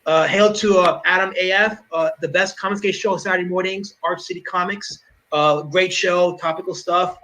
Hail to Adam AF, the best comics gate show Saturday mornings, Arch City Comics. Great show, topical stuff.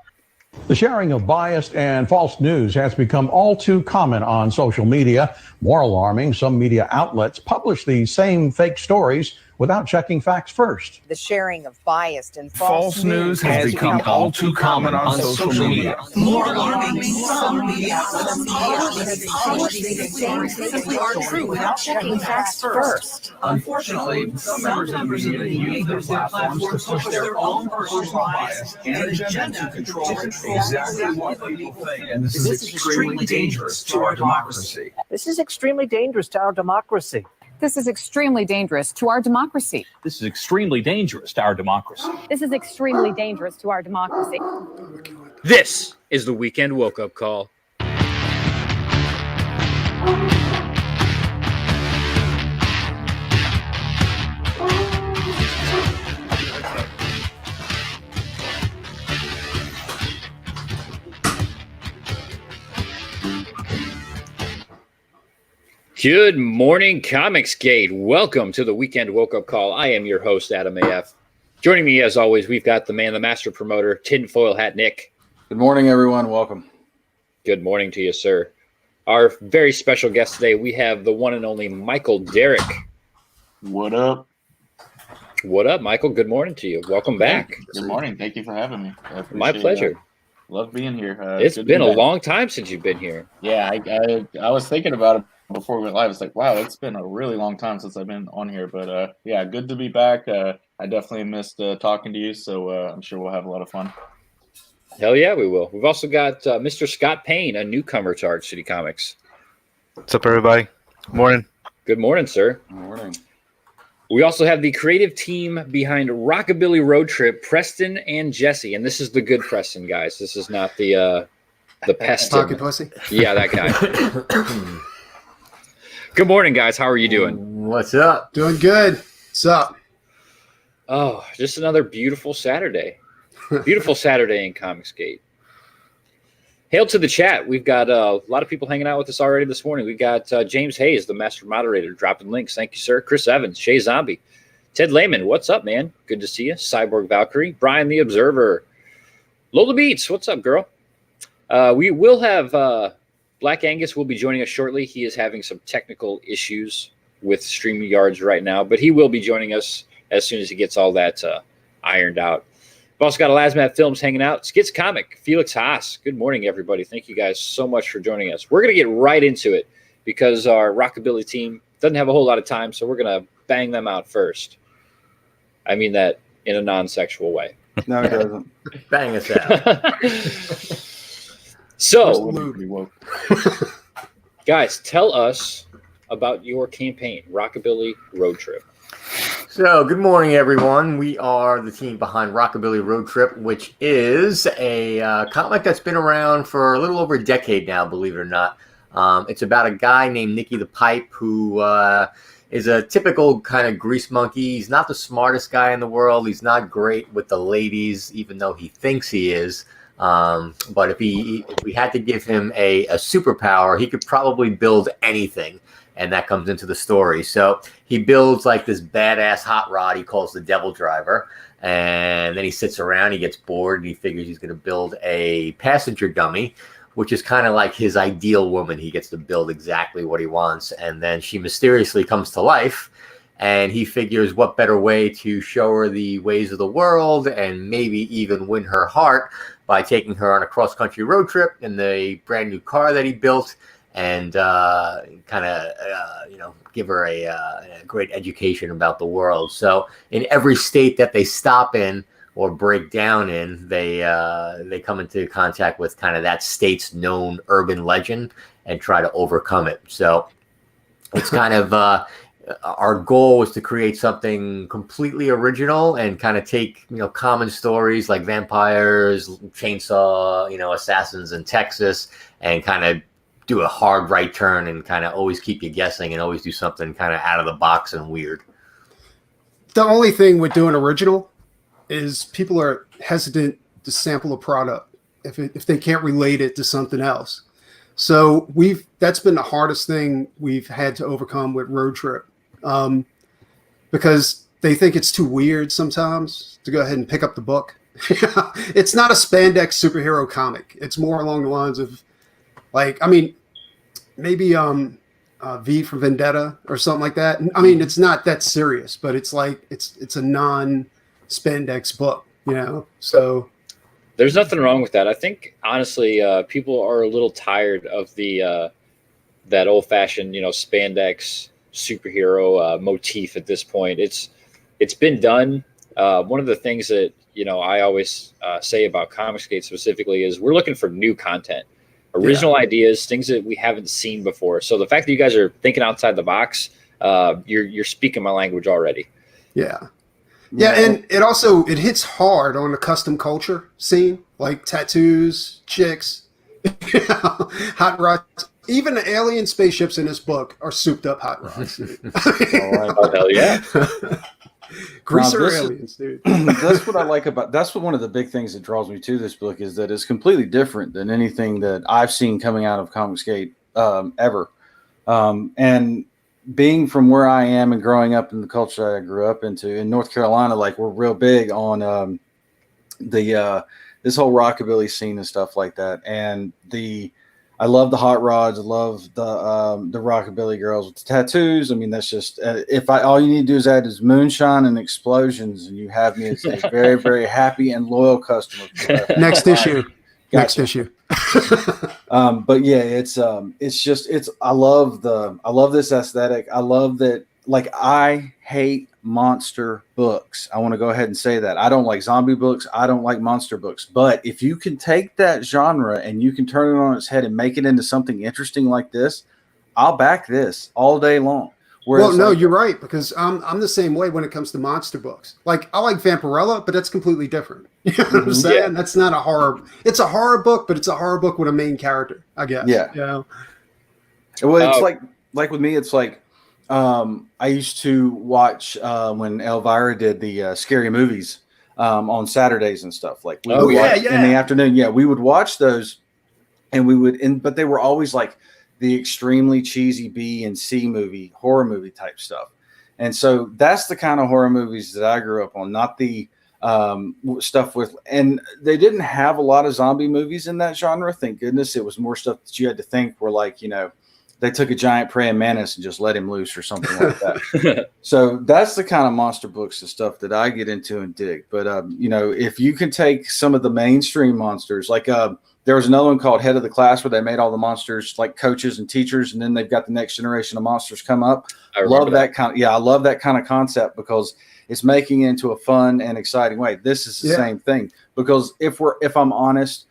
The sharing of biased and false news has become all too common on social media. More alarming, some media outlets publish these same fake stories without checking facts first. The sharing of biased and false news has become all too common on social media. More alarming, some media outlets publish these stories are true without checking facts first. Unfortunately, some members of the media use their platforms to push their own personal bias and agenda to control exactly what people think. And this is extremely dangerous to our democracy. This is extremely dangerous to our democracy. This is extremely dangerous to our democracy. This is extremely dangerous to our democracy. This is extremely dangerous to our democracy. This is the Weekend Woke-Up Call. Good morning, Comicsgate. Welcome to the Weekend Woke-Up Call. I am your host, Adam AF. Joining me, as always, we've got the man, the master promoter, Tinfoil Hat Nick. Good morning, everyone. Welcome. Good morning to you, sir. Our very special guest today, we have the one and only Michael Derrick. What up? What up, Michael? Good morning to you. Welcome back. Good morning. Thank you for having me. My pleasure. Love being here. It's been a long time since you've been here. Yeah, I was thinking about it before we went live. It's like, wow, it's been a really long time since I've been on here. But yeah, good to be back. I definitely missed talking to you, so I'm sure we'll have a lot of fun. Hell yeah, we will. We've also got Mr. Scott Payne, a newcomer to Arch City Comics. What's up, everybody? Morning. Good morning, sir. Good morning. We also have the creative team behind Rockabilly Road Trip, Preston and Jesse. And this is the good Preston, guys. This is not the pest. Pocket pussy? Yeah, that guy. Good morning, guys. How are you doing? What's up? Doing good. What's up? Oh, just another beautiful Saturday. Beautiful Saturday in Comicsgate. Hail to the chat. We've got a lot of people hanging out with us already this morning. We've got James Hayes, the master moderator, dropping links. Thank you, sir. Chris Evans, Shay Zombie, Ted Lehman. What's up, man? Good to see you. Cyborg Valkyrie, Brian the Observer, Lola Beats. What's up, girl? We will have Black Angus will be joining us shortly. He is having some technical issues with StreamYards right now, but he will be joining us as soon as he gets all that ironed out. We've also got Lazmat Films hanging out. Skits Comic, Felix Haas. Good morning, everybody. Thank you guys so much for joining us. We're going to get right into it because our Rockabilly team doesn't have a whole lot of time, so we're going to bang them out first. I mean that in a non-sexual way. No, it doesn't. Bang us out. So, guys, tell us about your campaign, Rockabilly Road Trip. So, good morning, everyone. We are the team behind Rockabilly Road Trip, which is a comic that's been around for a little over a decade now, believe it or not. It's about a guy named Nicky the Pipe who is a typical kind of grease monkey. He's not the smartest guy in the world. He's not great with the ladies, even though he thinks he is. But if we had to give him a superpower, he could probably build anything. And that comes into the story. So he builds like this badass hot rod he calls the Devil Driver. And then he sits around, he gets bored, and he figures he's going to build a passenger dummy, which is kind of like his ideal woman. He gets to build exactly what he wants. And then she mysteriously comes to life. And he figures what better way to show her the ways of the world and maybe even win her heart by taking her on a cross-country road trip in the brand new car that he built. And give her a great education about the world. So in every state that they stop in or break down in, they come into contact with kind of that state's known urban legend and try to overcome it. So it's kind of our goal was to create something completely original and kind of take common stories like vampires, chainsaw, assassins in Texas, and kind of do a hard right turn and kind of always keep you guessing and always do something kind of out of the box and weird. The only thing with doing original is people are hesitant to sample a product if they can't relate it to something else. So that's been the hardest thing we've had to overcome with Road Trip, because they think it's too weird sometimes to go ahead and pick up the book. It's not a spandex superhero comic. It's more along the lines of, like, I mean, maybe V for Vendetta or something like that. I mean, it's not that serious, but it's like it's a non-spandex book, So There's nothing wrong with that. I think honestly, people are a little tired of the that old-fashioned, spandex superhero motif at this point. It's been done. One of the things that I always say about Comicsgate specifically is we're looking for new content, original ideas, things that we haven't seen before. So the fact that you guys are thinking outside the box, you're speaking my language already. Yeah. Yeah, and it hits hard on the custom culture scene, like tattoos, chicks, hot rods. Even the alien spaceships in this book are souped up hot rods. Oh, hell yeah. Greaser aliens, dude. That's what I like about. That's one of the big things that draws me to this book is that it's completely different than anything that I've seen coming out of Comicsgate ever. And being from where I am and growing up in the culture that I grew up into in North Carolina, like we're real big on this whole rockabilly scene and stuff like that. And I love the hot rods. I love the rockabilly girls with the tattoos. I mean, that's just all you need to do is add is moonshine and explosions, and you have me as a very, very happy and loyal customer. Next issue. Gotcha. Next issue. But yeah, it's I love this aesthetic. I love that. Like, I hate monster books. I want to go ahead and say that. I don't like zombie books. I don't like monster books. But if you can take that genre and you can turn it on its head and make it into something interesting like this, I'll back this all day long. Whereas, well, no, you're right, because I'm the same way when it comes to monster books. Like, I like Vampirella, but that's completely different. You know what I'm saying? Yeah. That's not a horror. It's a horror book, but it's a horror book with a main character, I guess. Yeah. Well, it's like with me, it's like, I used to watch when Elvira did the scary movies on Saturdays and stuff. Like, in the afternoon. Yeah, we would watch those, and but they were always like the extremely cheesy B and C movie, horror movie type stuff. And so that's the kind of horror movies that I grew up on, not the stuff with, and they didn't have a lot of zombie movies in that genre. Thank goodness. It was more stuff that you had to think were like, they took a giant praying mantis and just let him loose or something like that. So that's the kind of monster books and stuff that I get into and dig. But, if you can take some of the mainstream monsters, like there was another one called Head of the Class where they made all the monsters like coaches and teachers, and then they've got the next generation of monsters come up. I love that kind of concept because it's making it into a fun and exciting way. This is the same thing, because if I'm honest,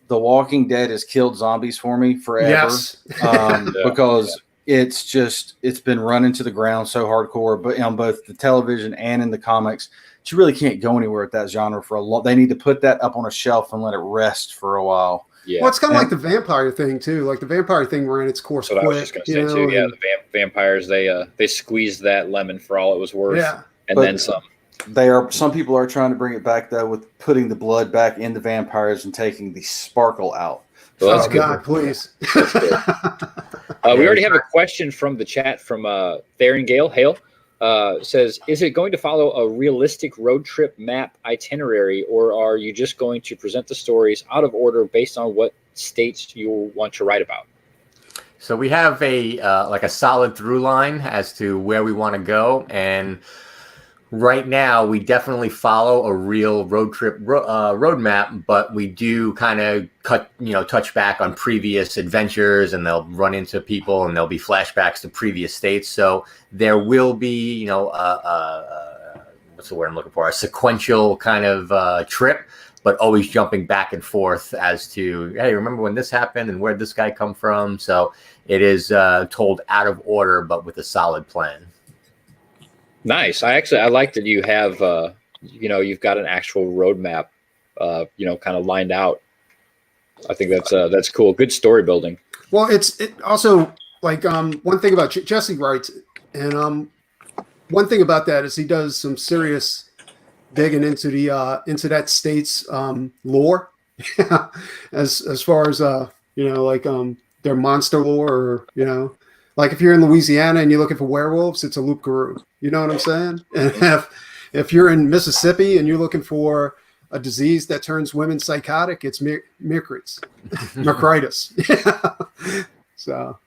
The Walking Dead has killed zombies for me forever. Yes. Because it's been run into the ground so hardcore, but on both the television and in the comics, you really can't go anywhere with that genre for a long. They need to put that up on a shelf and let it rest for a while. Yeah. Well, it's kind of like the vampire thing too. Like the vampire thing ran its course quick. I was just going to say too. Yeah, the vampires they squeezed that lemon for all it was worth. Yeah. And then some. Some people are trying to bring it back though with putting the blood back in the vampires and taking the sparkle out. Oh God, please. We already have a question from the chat from Theron Gale. Hale says, is it going to follow a realistic road trip map itinerary, or are you just going to present the stories out of order based on what states you want to write about? So we have a solid through line as to where we want to go, and right now we definitely follow a real road trip roadmap, but we do kind of touch back on previous adventures, and they'll run into people, and there'll be flashbacks to previous states. So there will be, what's the word I'm looking for? A sequential kind of trip, but always jumping back and forth as to, hey, remember when this happened and where'd this guy come from? So it is told out of order, but with a solid plan. Nice. I like that you have, you've got an actual roadmap, kind of lined out. I think that's cool. Good story building. Well, it also like one thing about Jesse writes, and one thing about that is he does some serious digging into that state's lore, as far as their monster lore, or like if you're in Louisiana and you're looking for werewolves, it's a loup garou. You know what I'm saying? And if you're in Mississippi and you're looking for a disease that turns women psychotic, it's Mercrits. So.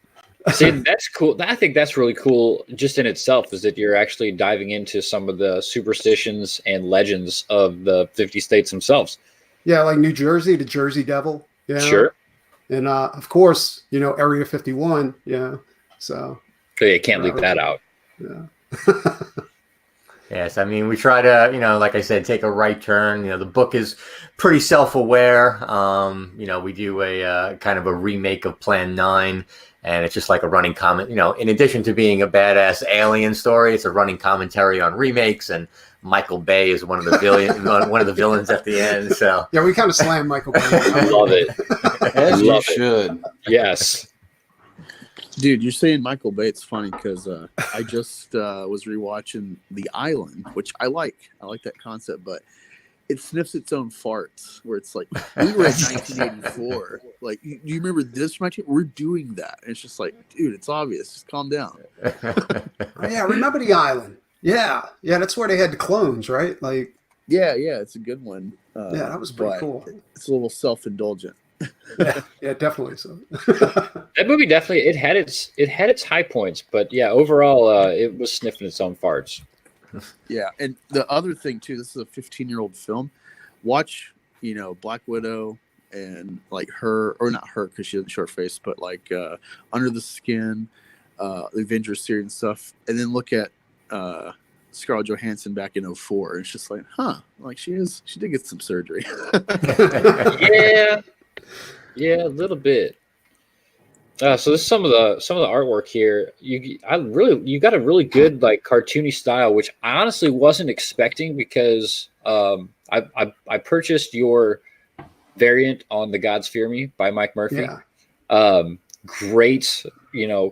See, that's cool. I think that's really cool just in itself, is that you're actually diving into some of the superstitions and legends of the 50 states themselves. Yeah, like New Jersey, the Jersey Devil. Yeah. Sure. And of course, Area 51. Yeah. So you can't leave that out. Yeah. Yes, I mean, we try to, like I said, take a right turn. The book is pretty self-aware. We do a kind of a remake of Plan 9, and it's just like a running comment. In addition to being a badass alien story, it's a running commentary on remakes, and Michael Bay is one of the villains at the end. So yeah, we kind of slam Michael Bay. I love it. As you should. Yes. Dude, you're saying Michael Bay. It's funny because I just was rewatching The Island, which I like. I like that concept, but it sniffs its own farts. Where it's like, we were in 1984. Like, do you remember this? We're doing that. And it's just like, dude, it's obvious. Just calm down. Oh, yeah, remember The Island? Yeah, that's where they had the clones, right? Like, yeah, it's a good one. Yeah, that was pretty cool. It's a little self-indulgent. Yeah, definitely so. That movie definitely it had its high points, but yeah, overall it was sniffing its own farts. Yeah, and the other thing too, this is a 15-year-old film. Watch, Black Widow and like her, or not her because she has a short face, but like Under the Skin, the Avengers series and stuff, and then look at Scarlett Johansson back in 2004. And it's just like, like she did get some surgery. Yeah, a little bit. So this is some of the artwork here. You got a really good like cartoony style, which I honestly wasn't expecting because I purchased your variant on The Gods Fear Me by Mike Murphy. Yeah. Great,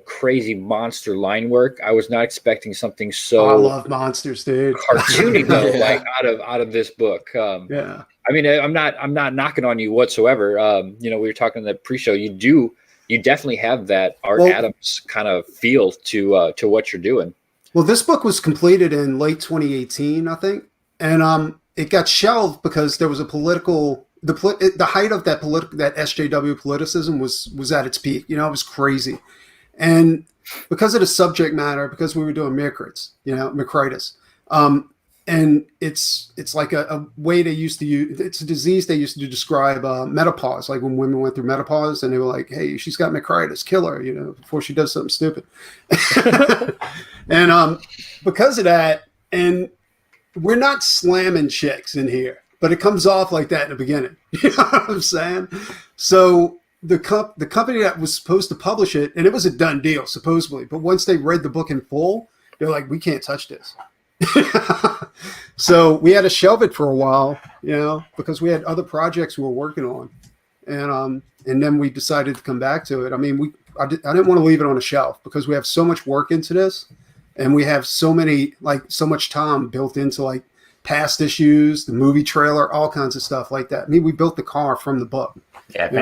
crazy monster line work. I was not expecting something so. I love monsters, dude. Cartoony though, like out of this book. Yeah. I mean, I'm not knocking on you whatsoever. We were talking in the pre-show. You definitely have that Art Adams kind of feel to what you're doing. Well, this book was completed in late 2018, I think, and it got shelved because there was a political. The height of that SJW politicism was at its peak. It was crazy, and because of the subject matter, because we were doing Mercritis. And it's like a way they used to use. It's a disease they used to describe menopause, like when women went through menopause, and they were like, "Hey, she's got Mercritis, kill her," before she does something stupid. And because of that, and we're not slamming chicks in here, but it comes off like that in the beginning. You know what I'm saying? So the company that was supposed to publish it, and it was a done deal supposedly, but once they read the book in full, they're like, "We can't touch this." So we had to shelve it for a while, because we had other projects we were working on, and then we decided to come back to it. I mean, I didn't want to leave it on a shelf because we have so much work into this, and we have so much time built into like past issues, the movie trailer, all kinds of stuff like that. I mean, we built the car from the book. Yeah, if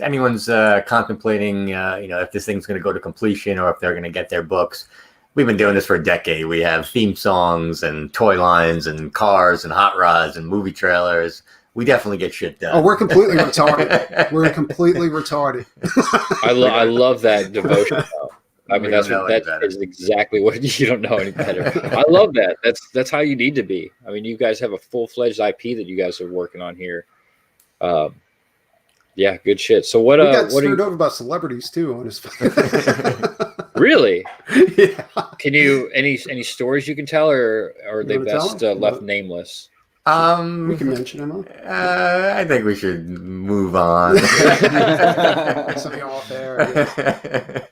anyone's contemplating, if this thing's going to go to completion or if they're going to get their books. We've been doing this for a decade. We have theme songs and toy lines and cars and hot rods and movie trailers. We definitely get shit done. Oh, we're completely retarded. We're completely retarded. I love that devotion. I mean, that is exactly what you don't know any better. I love that. That's how you need to be. I mean, you guys have a full-fledged IP that you guys are working on here. Yeah, good shit. So what? We got stirred over about celebrities too on his. Really? Yeah. Can you any stories you can tell, or are they best left nameless? We can mention them. I think we should move on. Something off there.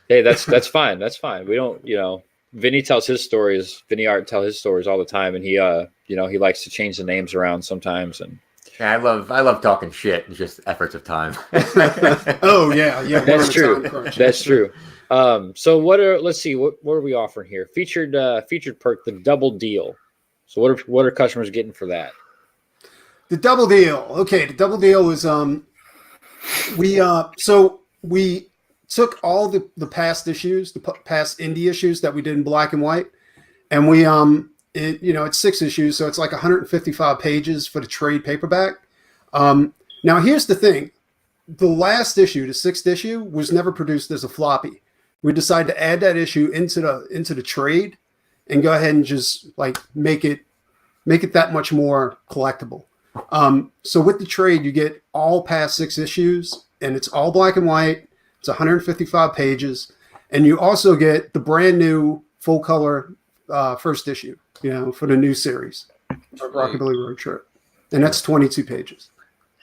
Hey, that's fine. That's fine. We don't, Vinny tells his stories. Vinny Art tells his stories all the time, and he, he likes to change the names around sometimes. And yeah, I love talking shit. It's just efforts of time. Oh yeah, that's true. That's true. So let's see, what are we offering here? Featured perk, the double deal. So what are customers getting for that? The double deal. Okay, the double deal is we took all the past issues, past indie issues that we did in black and white, and we it's 6 issues, so it's like 155 pages for the trade paperback. Now here's the thing: the last issue, the 6th issue, was never produced as a floppy. We decided to add that issue into the trade, and go ahead and just like make it that much more collectible. So with the trade, you get all past 6 issues, and it's all black and white. It's 155 pages, and you also get the brand new full color first issue, for the new series, Rockabilly Road Trip, and that's 22 pages.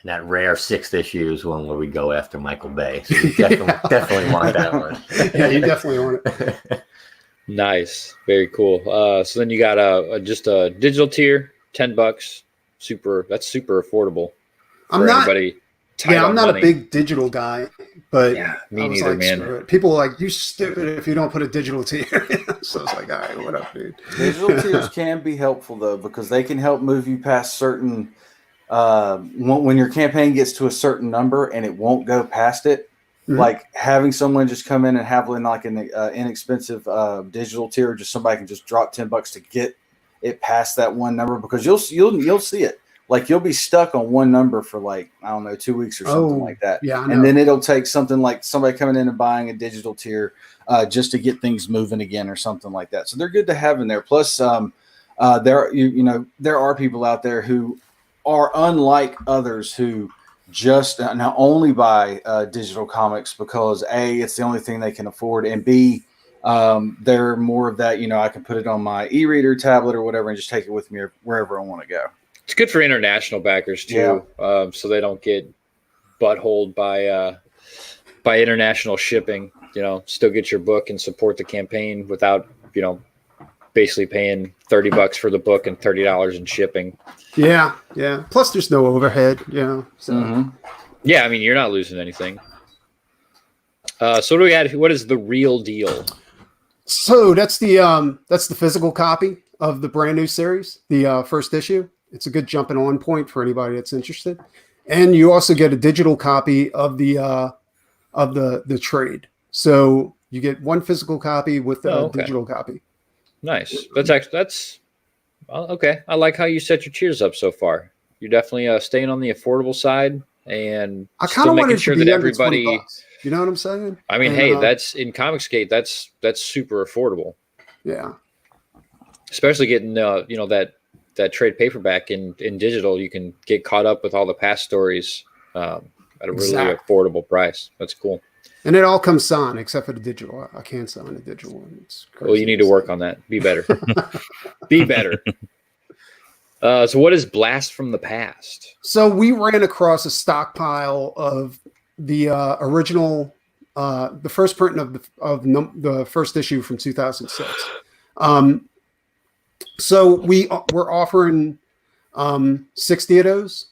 And that rare 6th issue is one where we go after Michael Bay. So you definitely want that one. Yeah, you definitely want it. Nice, very cool. So then you got just a digital tier, $10. That's super affordable. I'm not a big digital guy, but me neither, man. People are like, you stupid if you don't put a digital tier. So it's like, all right, what up, dude? Digital tiers can be helpful though, because they can help move you past certain. When your campaign gets to a certain number and it won't go past it, like having someone just come in and have like an inexpensive digital tier, just somebody can just drop $10 to get it past that one number, because you'll see it. Like you'll be stuck on one number for like, I don't know, 2 weeks or something like that. Yeah, and then it'll take something like somebody coming in and buying a digital tier just to get things moving again or something like that. So they're good to have in there. Plus, there are people out there who are unlike others who just not only buy digital comics because A, it's the only thing they can afford, and B, they're more of that, I can put it on my e-reader tablet or whatever and just take it with me wherever I want to go. It's good for international backers too, so they don't get buttholed by international shipping. Still get your book and support the campaign without, basically paying $30 for the book and $30 in shipping. Yeah. Plus, there's no overhead. So. Yeah, I mean, you're not losing anything. So what do we add? What is the real deal? So that's the physical copy of the brand new series, the first issue. It's a good jumping on point for anybody that's interested. And you also get a digital copy of the trade. So you get one physical copy with a digital copy. Nice. That's okay. I like how you set your tiers up so far. You're definitely staying on the affordable side, and I kind of making sure that everybody. You know what I'm saying? I mean, hey, that's in Comicsgate. That's super affordable. Yeah. Especially getting that trade paperback in digital, you can get caught up with all the past stories at a really affordable price. That's cool. And it all comes signed except for the digital. I can't sign the digital one. It's crazy. Well, you need to work on that. Be better. Be better. So what is Blast from the Past? So we ran across a stockpile of the original, the first print of the first issue from 2006. So we're offering 60 of those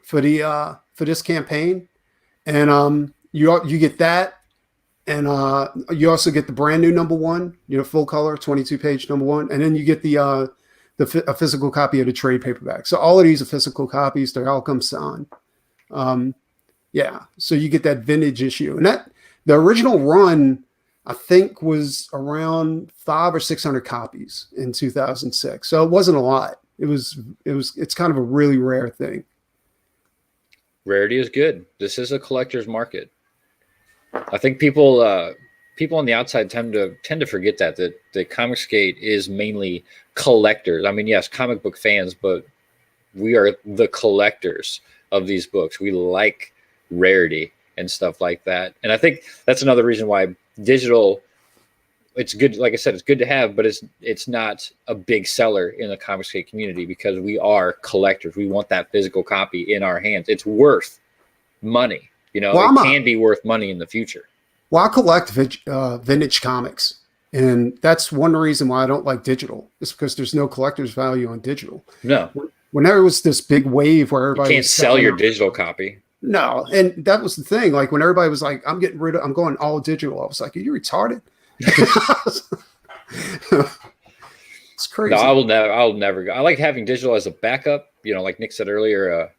for this campaign, and you get that, and you also get the brand new number 1, full color 22-page number 1, and then you get a physical copy of the trade paperback. So all of these are physical copies. They all come signed. So you get that vintage issue, and the original run, I think, was around 500 or 600 copies in 2006. So it wasn't a lot. It's kind of a really rare thing. Rarity is good. This is a collector's market. I think people on the outside tend to forget that Comicsgate is mainly collectors. I mean, yes, comic book fans, but we are the collectors of these books. We like rarity and stuff like that. And I think that's another reason why digital, it's good. Like I said, it's good to have, but it's not a big seller in the Comicsgate community because we are collectors. We want that physical copy in our hands. It's worth money. It can be worth money in the future. Well, I collect vintage comics, and that's one reason why I don't like digital. It's because there's no collector's value on digital. No. When there was this big wave where everybody can't sell your digital copy. No, and that was the thing. Like when everybody was like, I'm going all digital. I was like, are you retarded? It's crazy. No, I'll never go. I like having digital as a backup. Like Nick said earlier,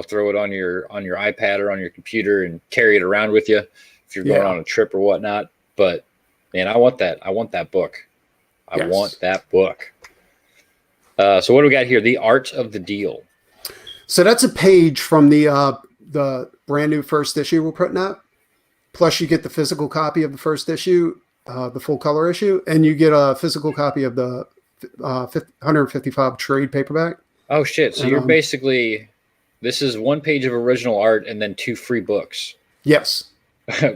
throw it on your iPad or on your computer and carry it around with you. If if you're going Yeah. on a trip or whatnot. But man, I want that. I want that book. I Yes. want that book. So what do we got here? The Art of the Deal. So that's a page from the brand new first issue we're putting out. Plus, you get the physical copy of the first issue, the full color issue, and you get a physical copy of the 155 trade paperback. Oh shit! So And, you're basically, this is one page of original art and then 2 free books. Yes.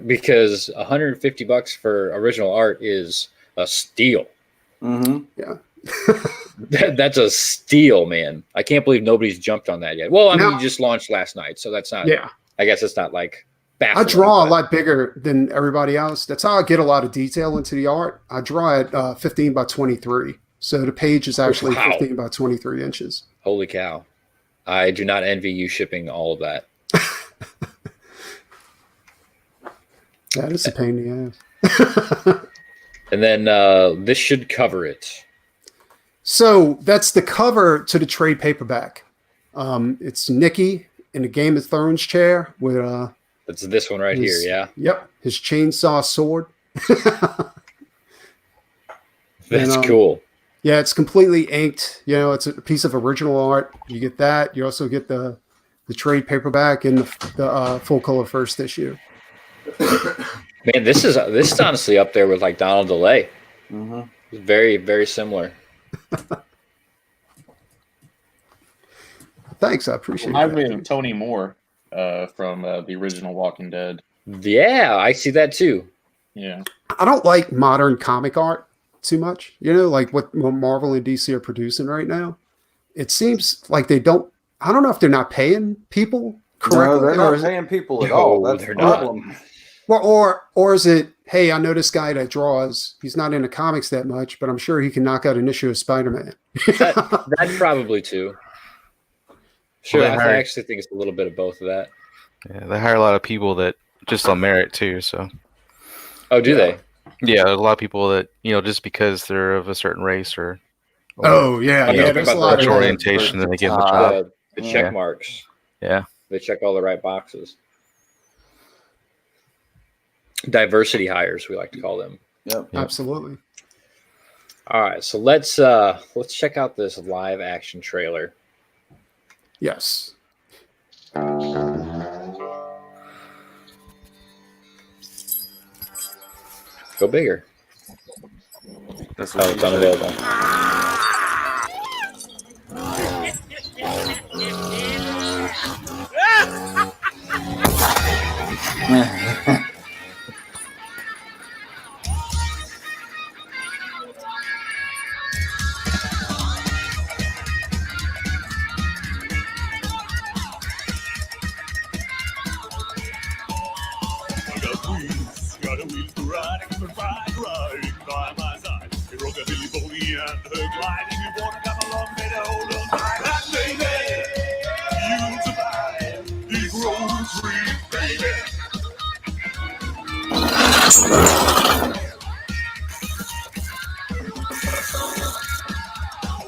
Because $150 for original art is a steal. Mm-hmm. Yeah. That's a steal, man. I can't believe nobody's jumped on that yet. Well, I mean, No. you just launched last night, so that's not. Yeah. I guess it's not like I baffling. draw a but- lot bigger than everybody else. That's how I get a lot of detail into the art. I draw at 15 by 23. So the page is actually Wow. 15 by 23 inches. Holy cow! I do not envy you shipping all of that. That is a pain in the ass. And then this should cover it. So that's the cover to the trade paperback. It's Nikki in the Game of Thrones chair with It's this one right here. Yeah, Yep, his chainsaw sword. that's And, cool. Yeah, it's completely inked. You know, it's a piece of original art. You get that. You also get the trade paperback and the full color first issue. Man, this is honestly up there with like Donald DeLay. Mm-hmm. Very, very similar. Thanks, I appreciate Reminds that. me of Tony Moore from the original Walking Dead. Yeah, I see that too. Yeah. I don't like modern comic art too much. You know, like what Marvel and DC are producing right now. It seems like they don't. I don't know if they're not paying people correctly. No, they're not paying people at all. That's the problem. Well, or is it? Hey, I know this guy that draws. He's not into comics that much, but I'm sure he can knock out an issue of Spider-Man. That probably too. Sure, Well, they I hired- actually think it's a little bit of both of that. Yeah, they hire a lot of people that just on merit too. So. Oh, do they? Yeah, a lot of people that just because they're of a certain race or. Oh, yeah, yeah, there's a lot of sexual that. orientation, then they get the job. The Yeah. check marks. Yeah. They check all the right boxes. Diversity hires, we like to call them. Yep. Absolutely. All right, so let's check out this live action trailer. Yes. Go bigger. That's oh, it's unavailable.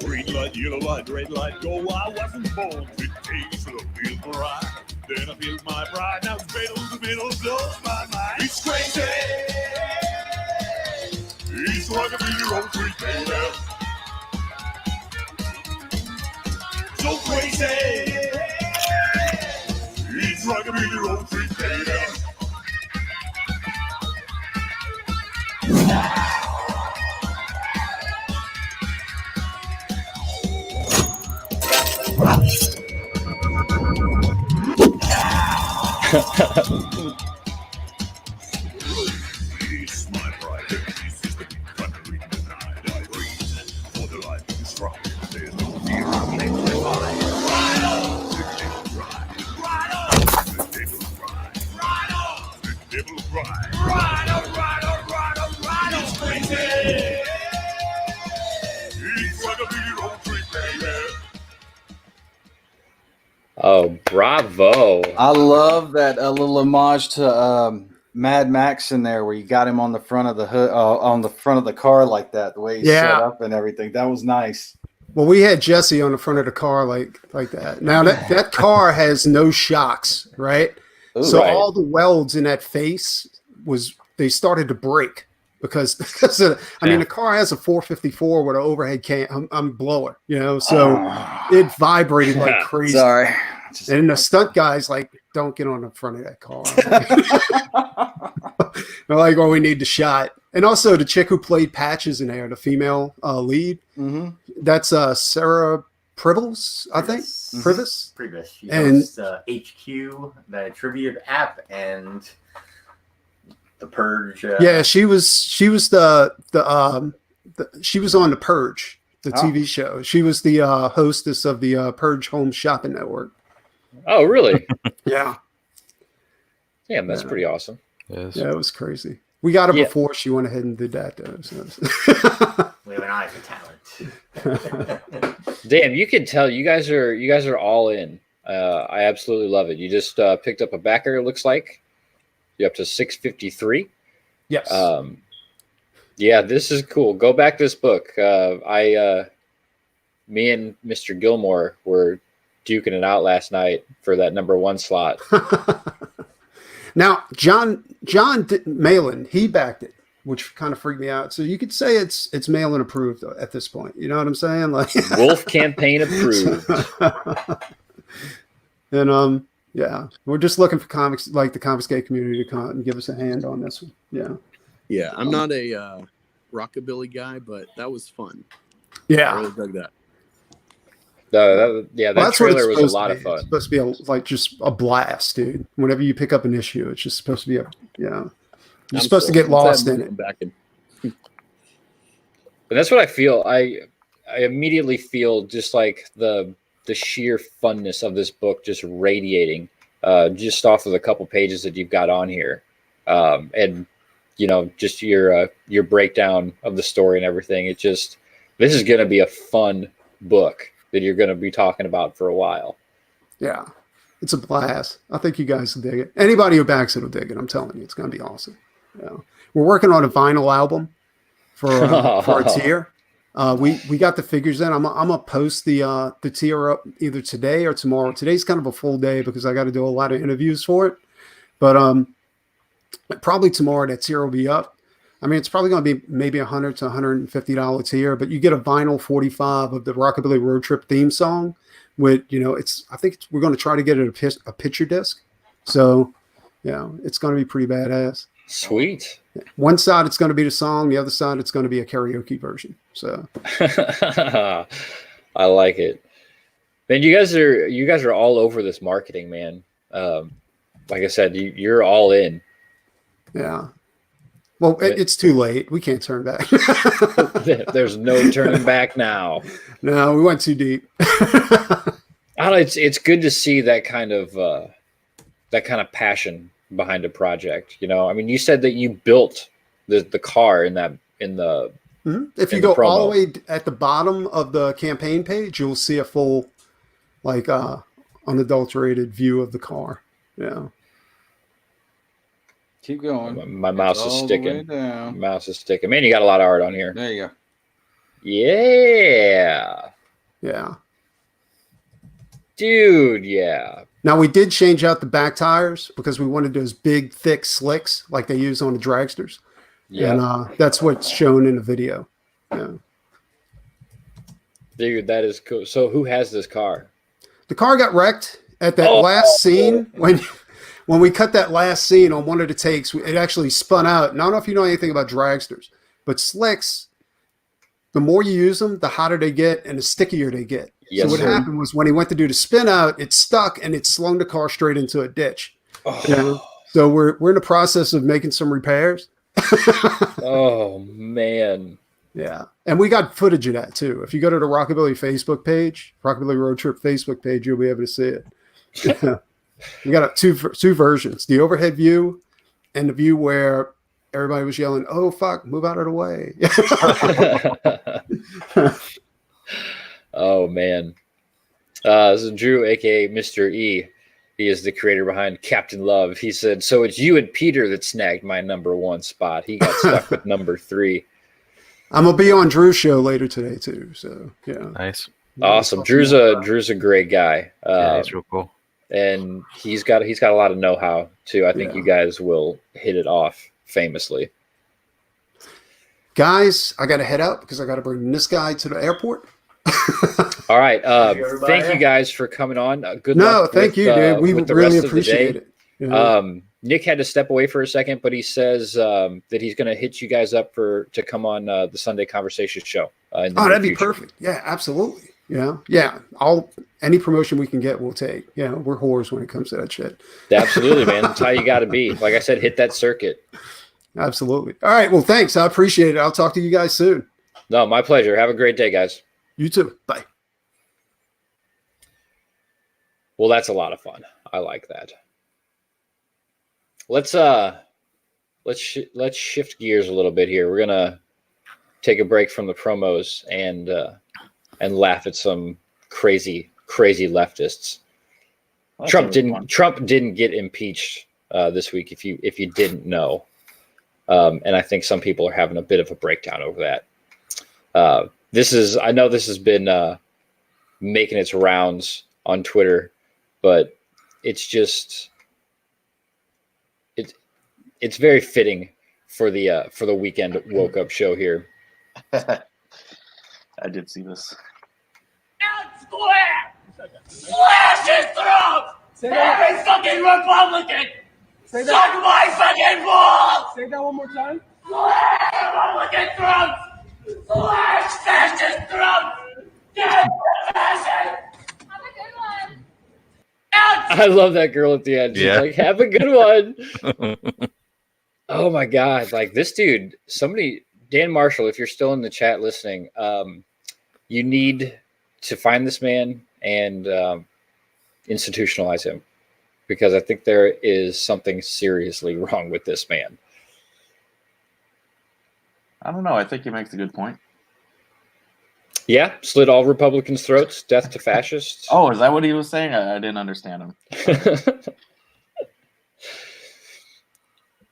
Green light, yellow light, red light, go. I wasn't born with taste of real pride. Then I feel my pride. Now it's middle to middle, blows my mind. It's crazy. It's like a your own freak, baby. So crazy. It's like a your own freak, baby. It's my pride. This is the country denied. I breathe for the life of the strong. There's no fear of letting me ride. Ride on! The devil ride. Ride on! The devil ride. Ride on! The devil ride. Ride on, ride on, ride on, ride on. It's crazy. It's like a big old freak, baby. Oh, bravo! I love that little homage to Mad Max in there, where you got him on the front of the hood, on the front of the car like that, the way he's Yeah. set up and everything. That was nice. Well, we had Jesse on the front of the car like that. Now that car has no shocks, right? Ooh, So right. all the welds in that face, they started to break because I mean the car has a 454 with an overhead blower, so it vibrated like crazy. Sorry. And the stunt guys like, don't get on the front of that car. They're like, oh, we need the shot. And also the chick who played Patches in there, the female lead, that's Sarah Pribbles, I think. Privis. She and hosts HQ, the trivia app, and The Purge. Yeah, she was she was on The Purge, the TV show. She was the hostess of the Purge Home Shopping Network. Oh, really? Yeah. Damn, that's pretty awesome. Yes. Yeah, it was crazy. We got her before she went ahead and did that, though. So. We have an eye for talent. Damn, you can tell you guys are all in. I absolutely love it. You just picked up a backer. It looks like you're up to 653. Yes. Yeah, this is cool. Go back this book. Me and Mr. Gilmore were duking it out last night for that #1 slot. Now, John Malin, he backed it, which kind of freaked me out. So you could say it's Malin approved at this point. You know what I'm saying? Like Wolf campaign approved. And yeah, we're just looking for comics like the Confiscate community to come out and give us a hand on this one. Yeah. Yeah, I'm not a rockabilly guy, but that was fun. Yeah. I really dug that. That trailer was a lot of fun. It's supposed to be just a blast, dude. Whenever you pick up an issue, it's just supposed to be you're supposed to get lost in it. And that's what I feel. I immediately feel just like the sheer funness of this book just radiating just off of the couple pages that you've got on here. And just your breakdown of the story and everything. This is going to be a fun book that you're going to be talking about for a while. Yeah, it's a blast. I think you guys will dig it. Anybody who backs it will dig it. I'm telling you, it's going to be awesome. Yeah. We're working on a vinyl album for a tier. We got the figures in. I'm gonna post the tier up either today or tomorrow. Today's kind of a full day because I got to do a lot of interviews for it. But probably tomorrow that tier will be up. I mean, it's probably going to be maybe $100 to $150 tier, but you get a vinyl 45 of the Rockabilly Road Trip theme song. With I think we're going to try to get it a picture disc. So, it's going to be pretty badass. Sweet. One side it's going to be the song, the other side it's going to be a karaoke version. So, I like it. Man, you guys are all over this marketing, man. Like I said, you're all in. Yeah. Well, it's too late. We can't turn back. There's no turning back now. No, we went too deep. I don't know. It's good to see that kind of passion behind a project. I mean, you said that you built the car in the. Mm-hmm. If you go all the way at the bottom of the campaign page, you'll see a full, unadulterated view of the car. Yeah. Keep going. My mouse is sticking. My mouse is sticking. Man, you got a lot of art on here. There you go. Yeah. Yeah. Dude, yeah. Now, we did change out the back tires because we wanted those big, thick slicks like they use on the dragsters. Yeah. And that's what's shown in the video. Yeah. Dude, that is cool. So who has this car? The car got wrecked at that last scene when we cut that last scene on one of the takes. It actually spun out. And I don't know if you know anything about dragsters, but slicks, the more you use them, the hotter they get and the stickier they get. Yes, so what happened was when he went to do the spin out, it stuck and it slung the car straight into a ditch. So we're in the process of making some repairs. Oh, man. Yeah. And we got footage of that too. If you go to the Rockabilly Facebook page, Rockabilly Road Trip Facebook page, you'll be able to see it. We got two versions, the overhead view and the view where everybody was yelling, "Oh, fuck, move out of the way." Oh, man. This is Drew, a.k.a. Mr. E. He is the creator behind Captain Love. He said, so it's you and Peter that snagged my #1 spot. He got stuck with #3. I'm going to be on Drew's show later today, too. So, yeah. Nice. Awesome. Drew's a great guy. Yeah, he's real cool. And he's got a lot of know-how, too. I think you guys will hit it off. famously. Guys, I got to head out because I got to bring this guy to the airport. All right. Thank you guys for coming on. Good No, luck. thank with, you, dude. We with the really rest of the appreciate day. it. Yeah. Nick had to step away for a second, but he says that he's going to hit you guys up to come on the Sunday Conversation show. In the near That'd be future. perfect. Yeah, absolutely. Yeah. Any promotion we can get, we'll take. Yeah, we're whores when it comes to that shit. Absolutely, man. That's how you got to be. Like I said, hit that circuit. Absolutely. All right. Well, thanks. I appreciate it. I'll talk to you guys soon. No, my pleasure. Have a great day, guys. You too. Bye. Well, that's a lot of fun. I like that. Let's shift gears a little bit here. We're gonna take a break from the promos and laugh at some crazy leftists. Well, Trump didn't get impeached this week. If you didn't know, and I think some people are having a bit of a breakdown over that. I know this has been making its rounds on Twitter, but it's just it's very fitting for the weekend woke up show here. I did see this. Slash his throat! Every fucking Republican! Suck my fucking balls! Say that one more time. Slash Republican throats! Slash fascist throats! Get fascist! Have a good one! I love that girl at the end. She's like, have a good one. Oh my God. Like this dude, Dan Marshall, if you're still in the chat listening, you need to find this man and institutionalize him, because I think there is something seriously wrong with this man. I don't know. I think he makes a good point. Yeah, slit all Republicans' throats, death to fascists. Oh, is that what he was saying? I didn't understand him.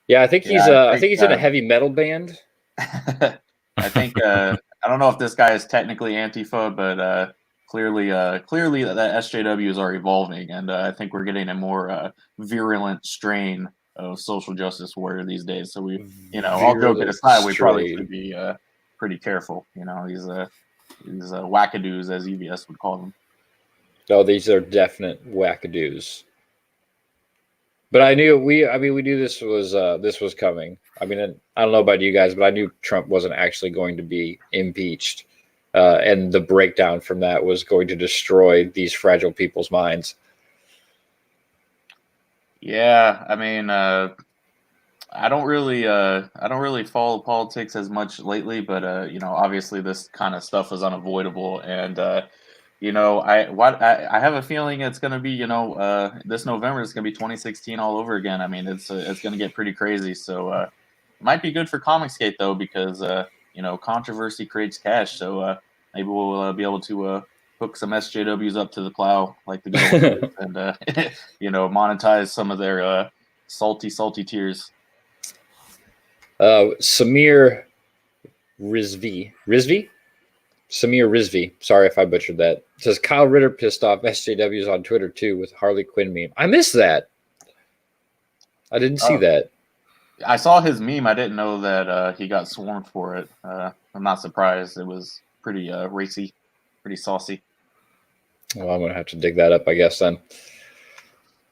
Yeah, I think he's in a heavy metal band. I think I don't know if this guy is technically Antifa, but clearly that SJWs are evolving, and I think we're getting a more virulent strain of social justice warrior these days. So we, all joking aside, we probably should be pretty careful. These wackadoos, as EVS would call them. Oh, these are definite wackadoos. But I knew we knew this was coming. I mean, I don't know about you guys, but I knew Trump wasn't actually going to be impeached, and the breakdown from that was going to destroy these fragile people's minds. Yeah, I mean, I don't really follow politics as much lately, but obviously this kind of stuff is unavoidable, and I have a feeling it's going to be, this November is going to be 2016 all over again. I mean, it's going to get pretty crazy. So it might be good for Comicsgate though, because controversy creates cash. So maybe we'll be able to hook some SJWs up to the plow like the good old days, and monetize some of their salty tears. Samir Rizvi. Sorry if I butchered that. Says Kyle Ritter pissed off SJWs on Twitter too with Harley Quinn meme. I missed that. I didn't see that. I saw his meme. I didn't know that he got swarmed for it. I'm not surprised. It was pretty racy, pretty saucy. Well, I'm gonna have to dig that up, I guess then.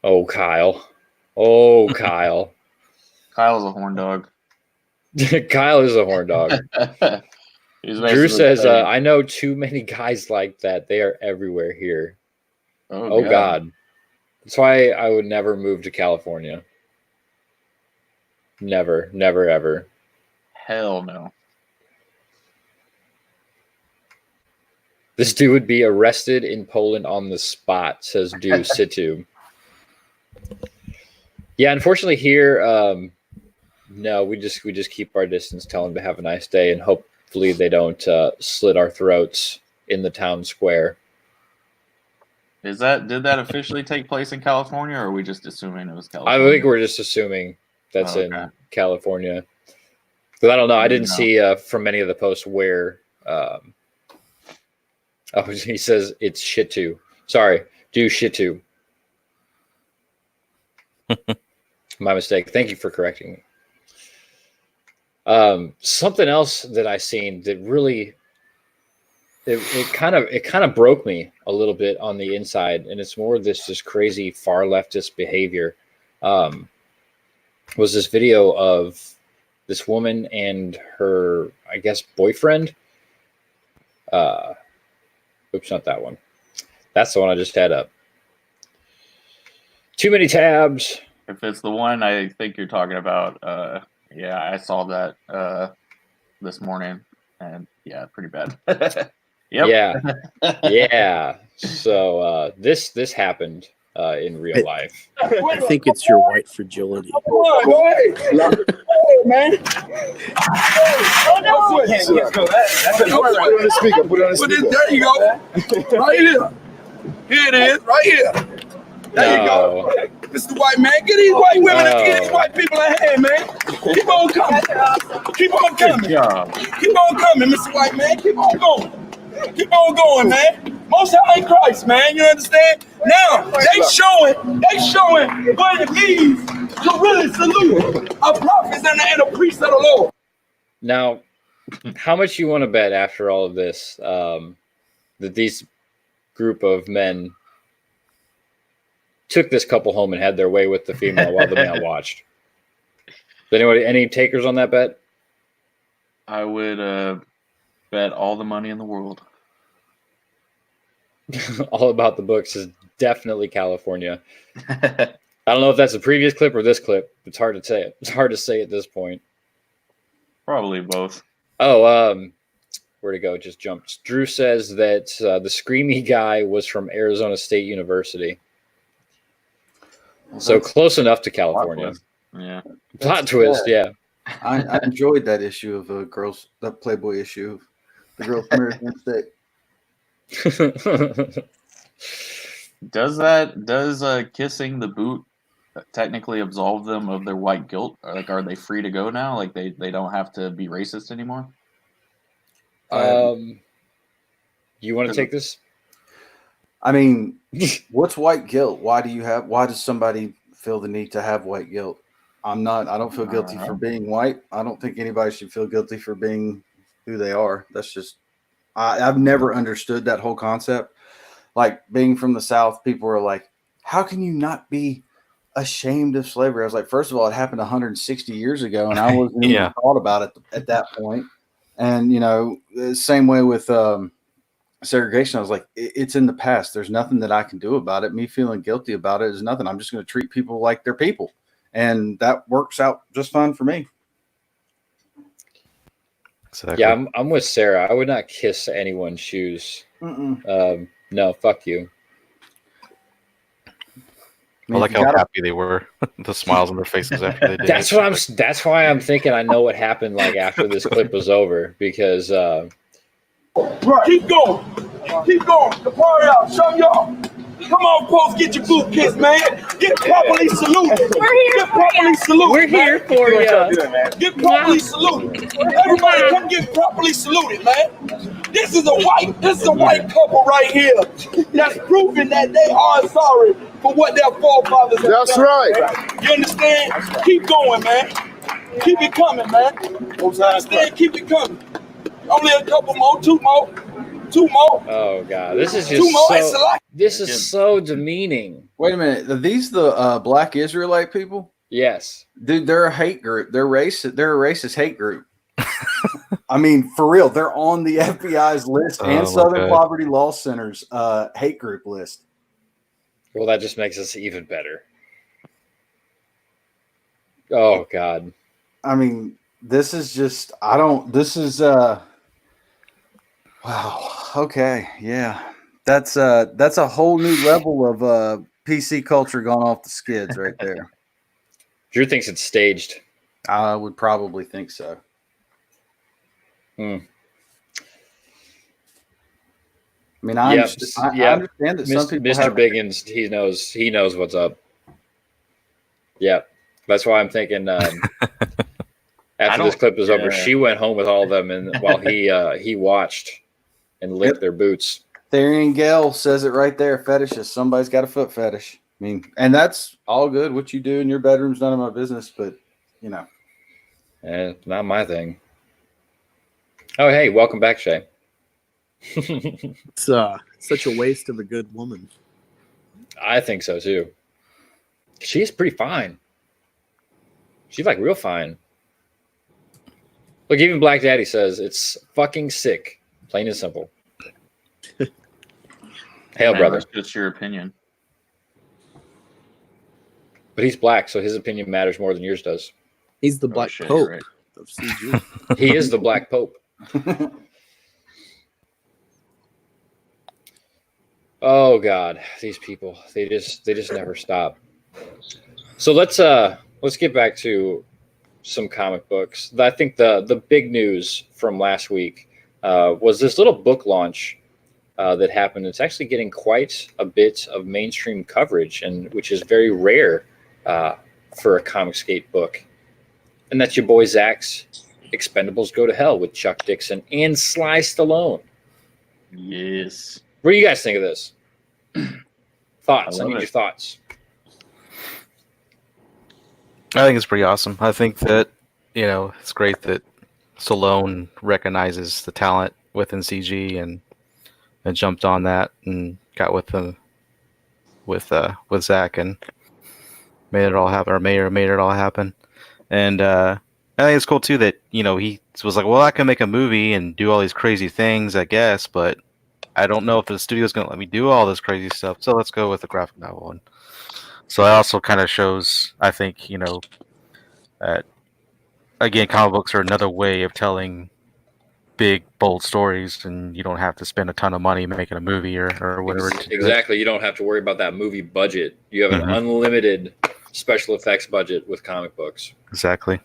Oh, Kyle. Oh, Kyle. Kyle's a horn dog. Kyle is a horn dog. Drew says, I know too many guys like that. They are everywhere here. Oh God. That's why I would never move to California. Never, ever. Hell no. This dude would be arrested in Poland on the spot, says Du Situ. Yeah, unfortunately here, no, we just keep our distance, tell them to have a nice day, and hopefully they don't slit our throats in the town square. Did that officially take place in California, or are we just assuming it was California? I think we're just assuming that's in California. But I don't know. I didn't see from any of the posts where. He says it's shit too. Sorry, do shit too. My mistake. Thank you for correcting me. Something else that I seen that really it kind of broke me a little bit on the inside, and it's more of this just crazy far leftist behavior. Was this video of this woman and her, I guess, boyfriend? Oops, not that one. That's the one I just had up. Too many tabs. If it's the one I think you're talking about, yeah, I saw that this morning, and yeah, pretty bad. Yep. Yeah. So this happened in real life. I think it's your white fragility. Hey, man. Put there you go. Right here. Here it is, right here. There you go. Mr. White Man, get these white women and get these white people a hand, man. Keep on coming. Keep on coming. Keep on coming, Mr. White Man. Keep on going. Keep on going, man. Most High in Christ, man. You understand? Now they showing what it means to really salute a prophet and a priest of the Lord. Now, how much you want to bet after all of this that these group of men took this couple home and had their way with the female while the male watched? Anybody, any takers on that bet? I would bet all the money in the world. All About the Books is definitely California. I don't know if that's the previous clip or this clip. It's hard to say. It's hard to say at this point. Probably both. Oh, where'd it go? It just jumped. Drew says that the screamy guy was from Arizona State University. So close enough to California. Yeah. Plot twist, yeah. I enjoyed that issue of that Playboy issue of the girls from Arizona State. Does kissing the boot technically absolve them of their white guilt? Like, are they free to go now? Like, they don't have to be racist anymore? You want to take this? I mean, what's white guilt? Why does somebody feel the need to have white guilt? I don't feel guilty for being white. I don't think anybody should feel guilty for being who they are. That's just, I've never understood that whole concept. Like, being from the South, people are like, how can you not be ashamed of slavery? I was like, first of all, it happened 160 years ago, and I wasn't even thought about it at that point. And, the same way with segregation, I was like, it's in the past. There's nothing that I can do about it. Me feeling guilty about it is nothing. I'm just going to treat people like they're people. And that works out just fine for me. Exactly. Yeah, I'm with Sarah. I would not kiss anyone's shoes. No, fuck you. I like how happy they were. The smiles on their faces after they did. That's why I'm thinking I know what happened like after this clip was over, because keep going. Keep going. The party out. Show y'all. Come on, folks, get your boot kissed, man. Get properly saluted. We're here. Get properly saluted. We're here for you. Get properly saluted. Everybody come get properly saluted, man. This is a white couple right here that's proving that they are sorry for what their forefathers have done. That's right. You understand? Keep going, man. Keep it coming, man. Understand? Keep it coming. Only a couple more, two more. Oh god, this is just so demeaning. Wait a minute, are these the Black Israelite people? Yes, dude, they're a hate group. They're a racist hate group. I mean, for real, they're on the FBI's list and Southern Poverty Law Center's hate group list. Well, that just makes us even better. Oh god. I mean, this is just wow. Okay. Yeah. That's a whole new level of PC culture gone off the skids right there. Drew thinks it's staged. I would probably think so. I mean, I understand that some people Mr. Biggins, he knows what's up. Yeah. That's why I'm thinking after this clip is over, she went home with all of them, and while he watched and licked their boots. Therian Gale says it right there. Fetishes. Somebody's got a foot fetish. I mean, and that's all good. What you do in your bedroom's none of my business, but Not my thing. Oh, hey, welcome back, Shay. It's such a waste of a good woman. I think so too. She's pretty fine. She's like real fine. Look, even Black Daddy says it's fucking sick, plain and simple. Hail, Man, brother. that's just your opinion. But he's black, so his opinion matters more than yours does. He's the Black Pope of CG. He is the Black Pope. Oh God, these people, they just never stop. So let's get back to some comic books. I think the big news from last week was this little book launch that happened. It's actually getting quite a bit of mainstream coverage, and which is very rare for a Comicsgate book. And that's your boy Zach's Expendables Go to Hell with Chuck Dixon and Sly Stallone. Yes. What do you guys think of this? Thoughts? I love need it. your thoughts. I think it's pretty awesome. I think that, it's great that Stallone recognizes the talent within CG and jumped on that and got with Zach and made it all happen, or made it all happen. And I think it's cool too that he was like, well, I can make a movie and do all these crazy things, I guess, but I don't know if the studio's going to let me do all this crazy stuff. So let's go with the graphic novel. And so it also kind of shows, I think, that again, comic books are another way of telling big, bold stories, and you don't have to spend a ton of money making a movie or whatever. to do it. Exactly. You don't have to worry about that movie budget. You have an unlimited special effects budget with comic books. Exactly.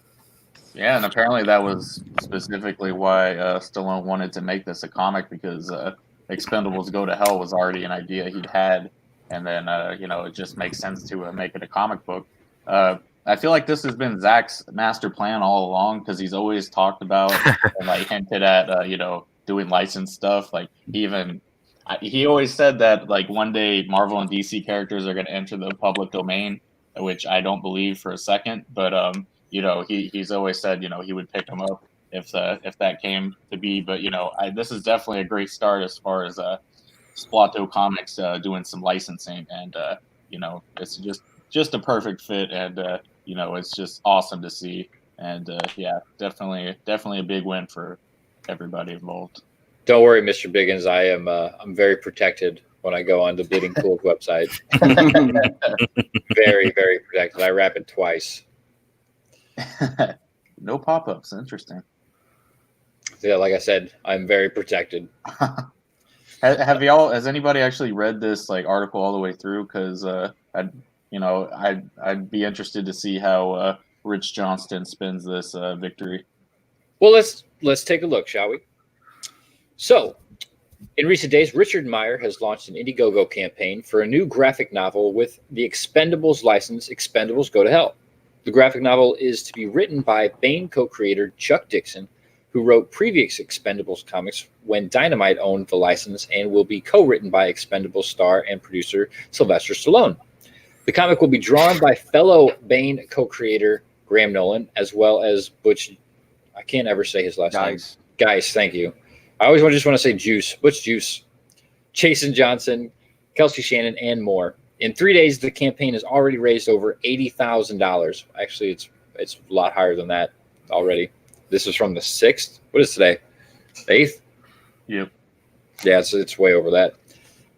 Yeah, and apparently that was specifically why Stallone wanted to make this a comic, because Expendables Go to Hell was already an idea he'd had, and then it just makes sense to make it a comic book. I feel like this has been Zach's master plan all along, because he's always talked about and like hinted at doing licensed stuff. Like he always said that like one day Marvel and DC characters are going to enter the public domain, which I don't believe for a second, but he's always said he would pick them up if that came to be. But this is definitely a great start as far as Splato Comics doing some licensing, and it's just a perfect fit, and it's just awesome to see, and definitely a big win for everybody involved. Don't worry, Mr. Biggins. I'm very protected when I go on the Bleeding Cool's website. Very, very protected. I wrap it twice. No pop-ups. Interesting. Yeah, like I said, I'm very protected. Has anybody actually read this like article all the way through? Because I'd be interested to see how Rich Johnston spins this victory. Well, let's take a look, shall we? So, in recent days, Richard Meyer has launched an Indiegogo campaign for a new graphic novel with the Expendables license, Expendables Go to Hell. The graphic novel is to be written by Bane co-creator Chuck Dixon, who wrote previous Expendables comics when Dynamite owned the license, and will be co-written by Expendables star and producer Sylvester Stallone. The comic will be drawn by fellow Bane co-creator Graham Nolan, as well as Butch. I can't ever say his last name. Guys, thank you. I always just want to say Juice. Butch Juice, Jason Johnson, Kelsey Shannon, and more. In 3 days, the campaign has already raised over $80,000. Actually, it's a lot higher than that already. This is from the 6th. What is today? 8th? Yep. Yeah, it's way over that.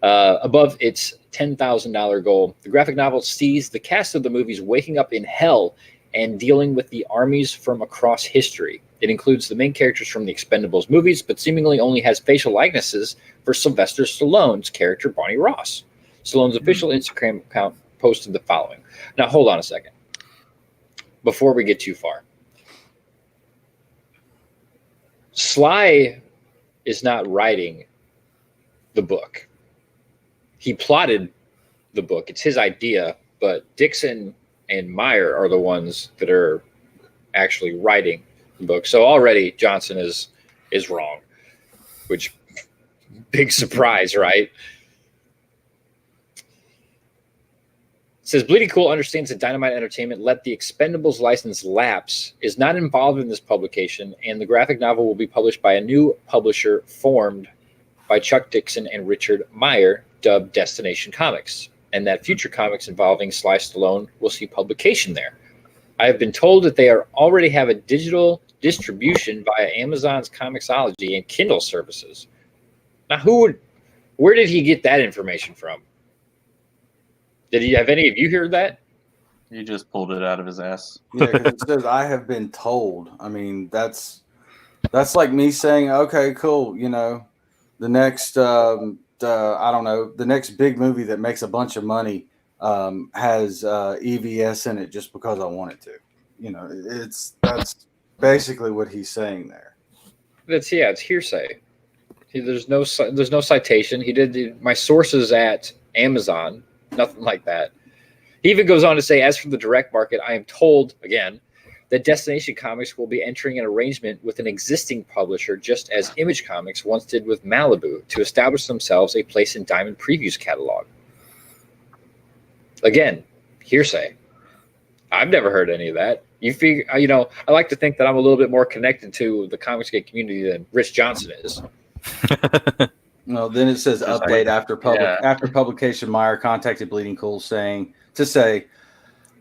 Above its $10,000 goal, the graphic novel sees the cast of the movies waking up in hell and dealing with the armies from across history. It includes the main characters from the Expendables movies, but seemingly only has facial likenesses for Sylvester Stallone's character, Barney Ross. Stallone's official Instagram account posted the following. Now, hold on a second. Before we get too far. Sly is not writing the book. He plotted the book. It's his idea, but Dixon and Meyer are the ones that are actually writing the book. So already Johnson is wrong, which big surprise, right? says Bleeding Cool understands that Dynamite Entertainment let the Expendables license lapse, is not involved in this publication, and the graphic novel will be published by a new publisher formed by Chuck Dixon and Richard Meyer, dubbed Destination Comics, and that future comics involving Sly Stallone will see publication there. I have been told that they already have a digital distribution via Amazon's Comixology and Kindle services. Now, where did he get that information from? Have any of you heard that? He just pulled it out of his ass. Yeah, because it says I have been told. I mean, that's like me saying, okay, cool. You know, the next I don't know, the next big movie that makes a bunch of money has EVS in it just because I want it to. You know, that's basically what he's saying there. It's hearsay. There's no citation. He did my sources at Amazon. Nothing like that. He even goes on to say, as for the direct market, I am told, again, that Destination Comics will be entering an arrangement with an existing publisher, just as Image Comics once did with Malibu, to establish themselves a place in Diamond Preview's catalog. Again, hearsay. I've never heard any of that. You figure, I like to think that I'm a little bit more connected to the Comicsgate community than Rich Johnson is. No, then it says update after publication. Meyer contacted Bleeding Cool to say,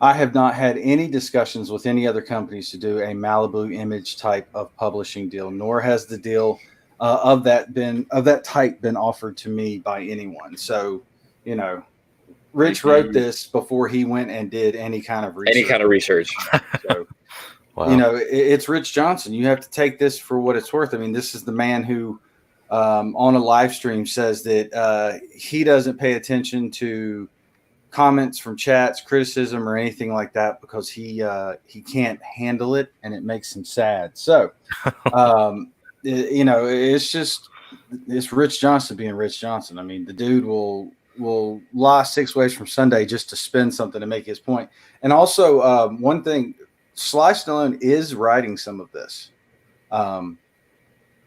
I have not had any discussions with any other companies to do a Malibu Image type of publishing deal, nor has the deal of that type been offered to me by anyone. So, Rich wrote this before he went and did any kind of research. So, wow. It's Rich Johnson. You have to take this for what it's worth. I mean, this is the man who, on a live stream, says that he doesn't pay attention to comments from chats, criticism, or anything like that because he can't handle it and it makes him sad. So, it's Rich Johnson being Rich Johnson. I mean, the dude will lie 6 ways from Sunday just to spin something to make his point. And also, one thing, Sly Stallone is writing some of this.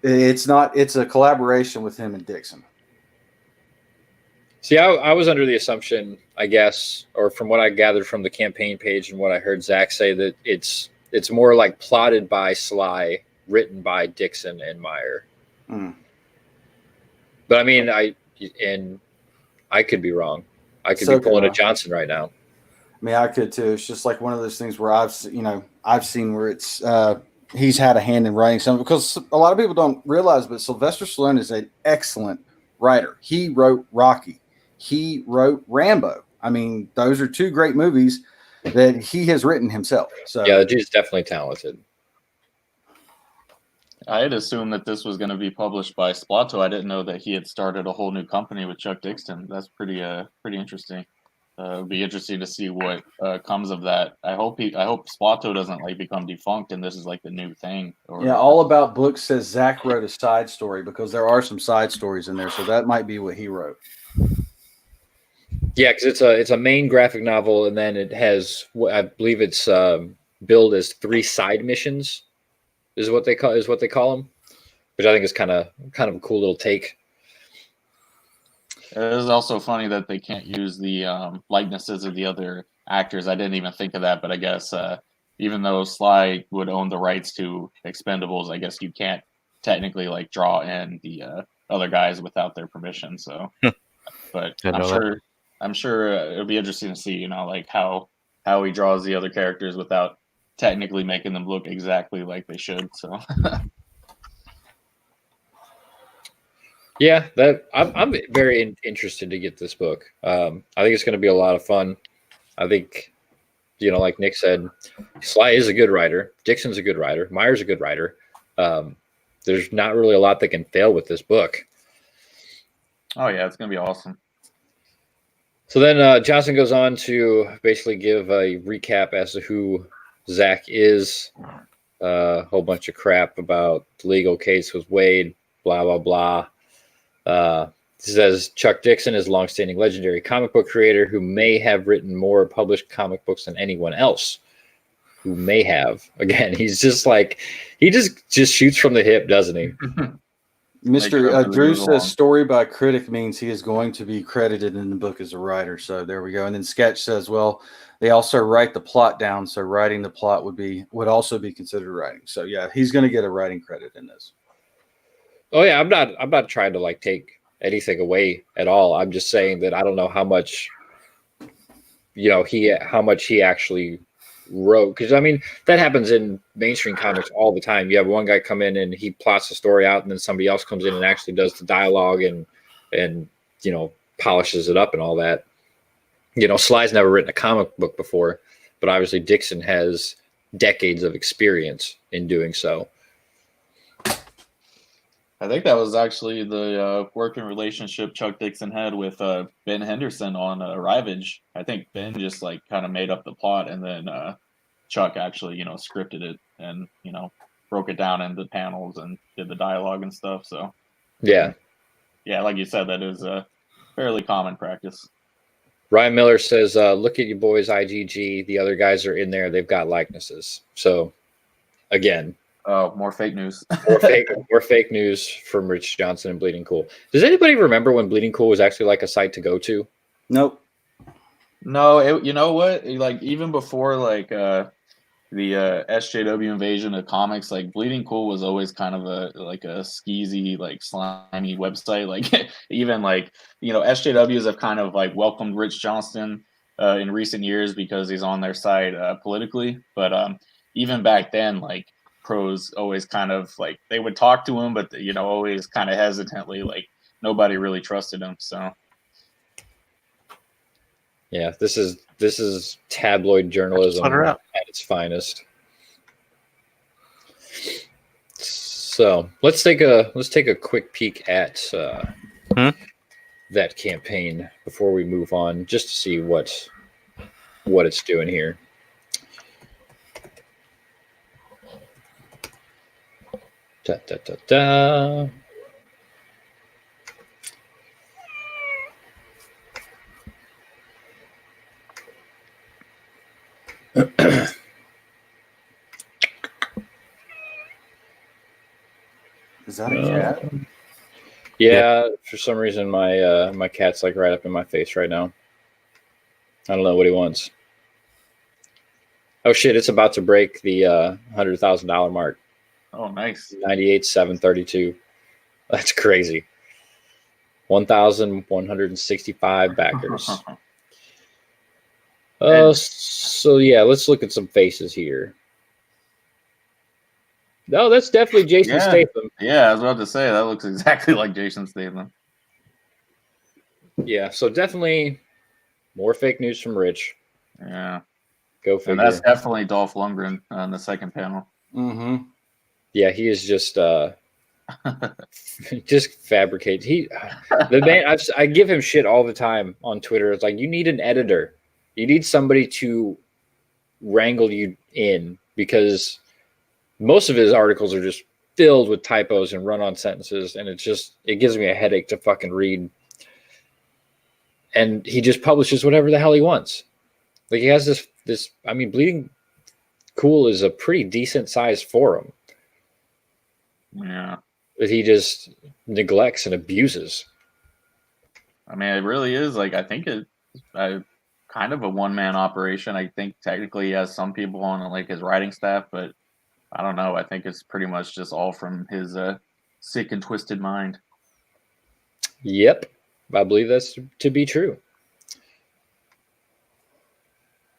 It's a collaboration with him and Dixon. See, I was under the assumption, I guess, or from what I gathered from the campaign page and what I heard Zach say, that it's more like plotted by Sly, written by Dixon and Meyer. Mm. But I mean, I could be wrong. I could be pulling a Johnson right now. I mean, I could too. It's just like one of those things where I've seen where it's he's had a hand in writing something, because a lot of people don't realize, but Sylvester Stallone is an excellent writer. He wrote Rocky. He wrote Rambo. I mean, those are two great movies that he has written himself. So yeah, the dude's definitely talented. I had assumed that this was going to be published by Splato. I didn't know that he had started a whole new company with Chuck Dixon. That's pretty interesting. It'd be interesting to see what comes of that. I hope Splato doesn't become defunct and this is the new thing. All About Books says Zach wrote a side story, because there are some side stories in there, so that might be what he wrote. Yeah, because it's a main graphic novel, and then it has, I believe it's billed as 3 side missions, is what they call them, which I think is kind of a cool little take. It is also funny that they can't use the likenesses of the other actors. I didn't even think of that, but I guess even though Sly would own the rights to Expendables, I guess you can't technically draw in the other guys without their permission. So, but I'm sure it'll be interesting to see, how he draws the other characters without technically making them look exactly like they should. So. Yeah, I'm very interested to get this book. I think it's going to be a lot of fun. I think, like Nick said, Sly is a good writer. Dixon's a good writer. Meyer's a good writer. There's not really a lot that can fail with this book. Oh yeah, it's going to be awesome. So then Johnson goes on to basically give a recap as to who Zach is. A whole bunch of crap about the legal case with Wade. Blah blah blah. He says Chuck Dixon is a longstanding legendary comic book creator who may have written more published comic books than anyone else. Who may have. Again, he's just he just shoots from the hip, doesn't he? Mr. Really Drew move along. says story by critic means he is going to be credited in the book as a writer. So there we go. And then Sketch says, well, they also write the plot down. So writing the plot would also be considered writing. So yeah, he's going to get a writing credit in this. Oh yeah, I'm not trying to like take anything away at all. I'm just saying that I don't know how much, how much he actually wrote, because I mean that happens in mainstream comics all the time. You have one guy come in and he plots the story out, and then somebody else comes in and actually does the dialogue and polishes it up and all that. Sly's never written a comic book before, but obviously Dixon has decades of experience in doing so. I think that was actually the working relationship Chuck Dixon had with Ben Henderson on Rivage. I think Ben just like kind of made up the plot, and then Chuck actually scripted it and broke it down into panels and did the dialogue and stuff. So yeah, like you said, that is a fairly common practice. Ryan Miller says, "Look at you boys, IGG. The other guys are in there. They've got likenesses." So again. Oh, more fake news. more fake news from Rich Johnson and Bleeding Cool. Does anybody remember when Bleeding Cool was actually like a site to go to? Nope. No, you know what? Like even before like the SJW invasion of comics, like Bleeding Cool was always kind of a skeezy, like slimy website. Like even like SJWs have kind of like welcomed Rich Johnston in recent years because he's on their side politically. But even back then, like pros always kind of like they would talk to him, but always kind of hesitantly, like nobody really trusted him. So yeah, this is tabloid journalism at its finest. So let's take a quick peek at that campaign before we move on, just to see what it's doing here. Da, da, da, da. Is that a cat? Yeah, for some reason my cat's like right up in my face right now. I don't know what he wants. Oh shit! It's about to break the $100,000 mark. Oh, nice. 98,732. That's crazy. 1,165 backers. So yeah, let's look at some faces here. No, that's definitely Jason Statham. Yeah, I was about to say that looks exactly like Jason Statham. Yeah, so definitely more fake news from Rich. Yeah. Go figure. And that's definitely Dolph Lundgren on the second panel. Mm-hmm. Yeah, he is just just fabricate. The man. I give him shit all the time on Twitter. It's like, you need an editor. You need somebody to wrangle you in, because most of his articles are just filled with typos and run-on sentences, and it gives me a headache to fucking read. And he just publishes whatever the hell he wants. Like, he has this. I mean, Bleeding Cool is a pretty decent sized forum. Yeah. That he just neglects and abuses. I mean, it really is. Like, I think it's kind of a one-man operation. I think technically he has some people on like his writing staff, but I don't know. I think it's pretty much just all from his sick and twisted mind. Yep. I believe that's to be true.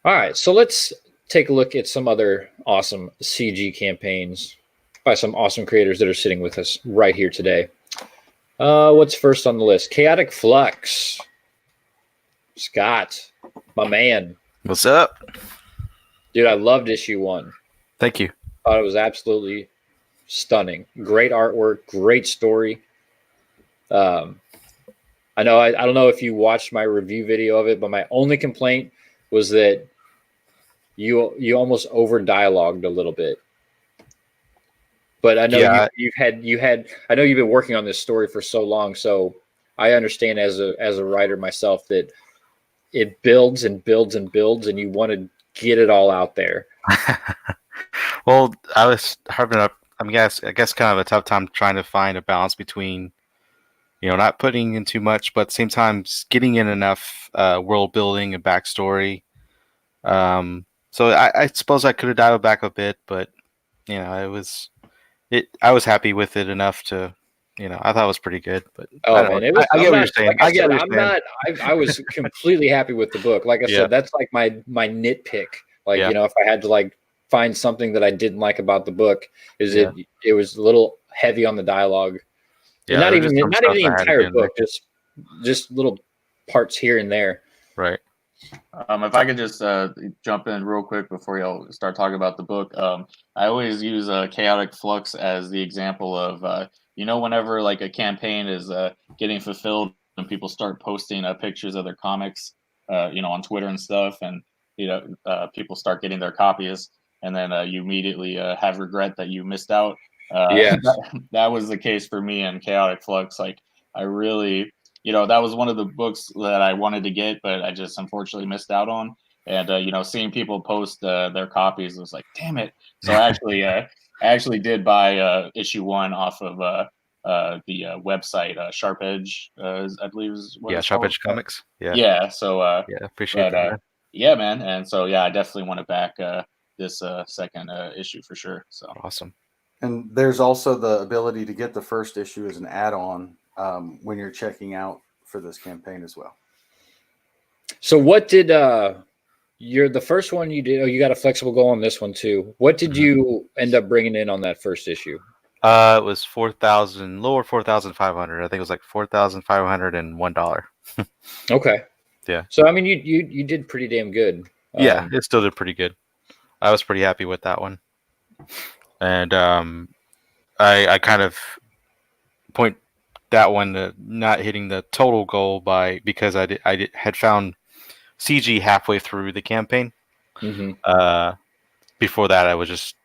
All right, so let's take a look at some other awesome CG campaigns by some awesome creators that are sitting with us right here today. What's first on the list? Chaotic Flux. Scott, my man. What's up? Dude, I loved issue 1. Thank you. Thought it was absolutely stunning. Great artwork, great story. I don't know if you watched my review video of it, but my only complaint was that you almost over dialogued a little bit. But I know you had I know you've been working on this story for so long, so I understand as a writer myself that it builds and builds and builds, and you want to get it all out there. Well, I was harping up I mean, I guess kind of a tough time trying to find a balance between, not putting in too much, but at the same time getting in enough world building and backstory. So I suppose I could have dialed back a bit, but I was happy with it enough to, I thought it was pretty good. But I Oh don't man, know. it was. I I'm get what not, you're saying. like I I get said, what you're I'm saying. not. I was completely happy with the book. Like I Yeah. said, that's like my nitpick. Like Yeah. if I had to like find something that I didn't like about the book, is Yeah. it was a little heavy on the dialogue. Yeah, And not there's even just some not even the stuff I had to entire get in there. book, just little parts here and there. Right. If I could just jump in real quick before y'all start talking about the book, I always use chaotic flux as the example of whenever like a campaign is getting fulfilled and people start posting pictures of their comics, on Twitter and stuff, and people start getting their copies, and then you immediately have regret that you missed out. Yes. that was the case for me in Chaotic Flux. Like I really. That was one of the books that I wanted to get, but I just unfortunately missed out on. And seeing people post their copies was like, damn it. So I actually did buy issue 1 off of the website Sharp Edge, I believe is what it's Sharp called. Edge Comics. Yeah. Yeah. So appreciate that. Man. Yeah, man. And so I definitely want to back this second issue for sure. So awesome. And there's also the ability to get the first issue as an add-on when you're checking out for this campaign as well. So what did you're the first one you did? Oh, you got a flexible goal on this one too. What did you end up bringing in on that first issue? It was 4,000, lower 4,500. I think it was like $4,501. Okay. Yeah. So I mean, you did pretty damn good. Yeah, it still did pretty good. I was pretty happy with that one, and I kind of point that one to not hitting the total goal because I had found CG halfway through the campaign. Mm-hmm. Before that, I was just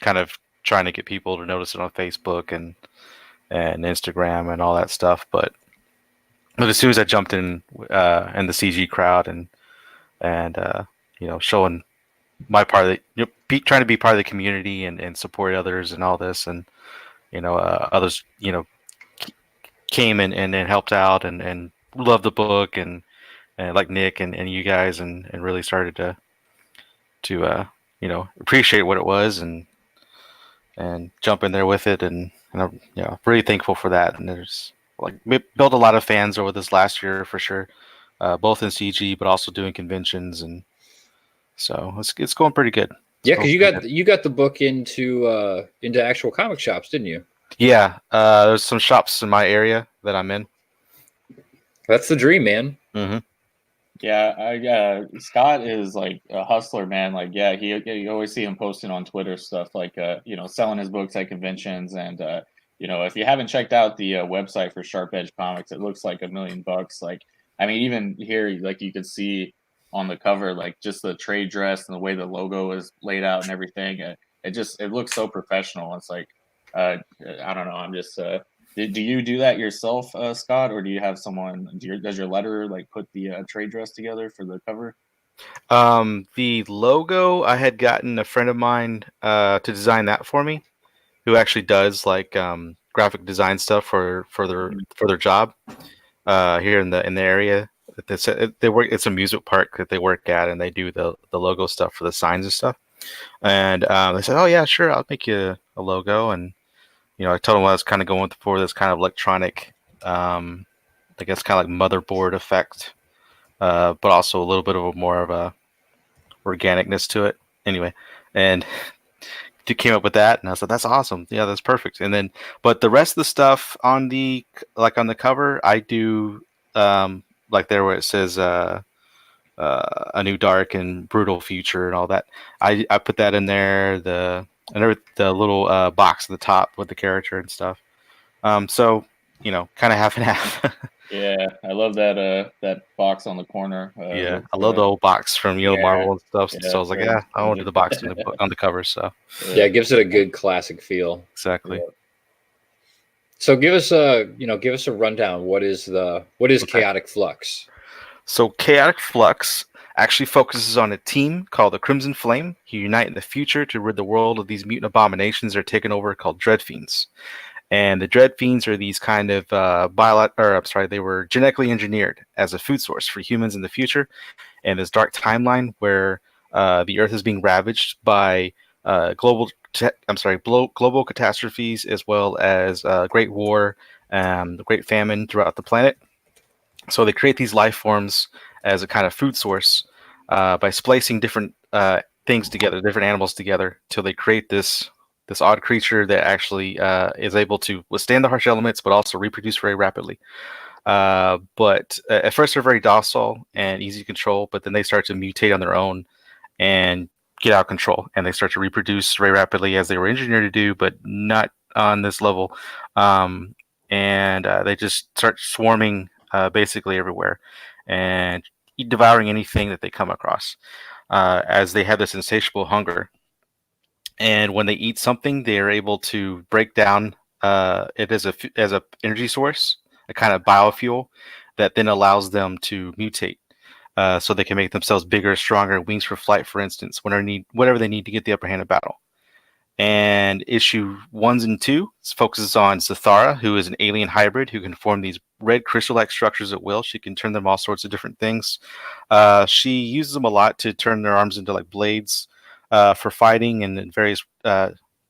kind of trying to get people to notice it on Facebook and Instagram and all that stuff. But as soon as I jumped in the CG crowd and showing my part of trying to be part of the community and support others and all this, and others came and helped out and loved the book and like Nick and you guys and really started to appreciate what it was and jump in there with it, and I'm really thankful for that. And there's we built a lot of fans over this last year for sure, both in CG but also doing conventions, and so it's going pretty good. Yeah, because you got the book into actual comic shops, didn't you? Yeah, there's some shops in my area that I'm in. That's the dream, man. Mm-hmm. Yeah, Scott is like a hustler, man. Like, yeah, you always see him posting on Twitter stuff like, selling his books at conventions. And, if you haven't checked out the website for Sharp Edge Comics, it looks like $1 million. Like, I mean, even here, like you could see on the cover, like just the trade dress and the way the logo is laid out and everything. It looks so professional. It's like, I don't know. I'm just, do you do that yourself, Scott, or do you have someone? Does your letter like put the trade dress together for the cover? The logo, I had gotten a friend of mine to design that for me, who actually does like graphic design stuff for their job here in the area. They work. It's a music park that they work at, and they do the logo stuff for the signs and stuff. And they said, "Oh yeah, sure, I'll make you a logo." And I told them I was kind of going for this kind of electronic, I guess kind of like motherboard effect, but also a little bit of a more of a organicness to it. Anyway, and came up with that, and I said, "That's awesome. Yeah, that's perfect." And then, but the rest of the stuff on the cover, I do like there where it says a new dark and brutal future and all that. I put that in there. The little box at the top with the character and stuff. So kind of half and half. Yeah, I love that box on the corner. Yeah, I love the old box from Marvel and stuff. Yeah, so I was like, I want to do the box on the cover. So yeah, it gives it a good classic feel. Exactly. Yeah. So give us a rundown. What is Chaotic Flux? So Chaotic Flux actually focuses on a team called the Crimson Flame who unite in the future to rid the world of these mutant abominations that are taken over called Dread Fiends. And the Dread Fiends are these kind of they were genetically engineered as a food source for humans in the future. And this dark timeline where the Earth is being ravaged by global catastrophes as well as Great War, the Great Famine throughout the planet. So they create these life forms as a kind of food source by splicing different things together, different animals together, till they create this odd creature that actually is able to withstand the harsh elements, but also reproduce very rapidly. But at first they're very docile and easy to control, but then they start to mutate on their own and get out of control, and they start to reproduce very rapidly as they were engineered to do, but not on this level. And they just start swarming basically everywhere and devouring anything that they come across as they have this insatiable hunger. And when they eat something, they are able to break down it as a energy source, a kind of biofuel that then allows them to mutate. So they can make themselves bigger, stronger, wings for flight, for instance, whatever they need to get the upper hand in battle. And issue 1 and 2 focuses on Zathara, who is an alien hybrid who can form these red crystal-like structures at will. She can turn them all sorts of different things. She uses them a lot to turn their arms into like blades for fighting and various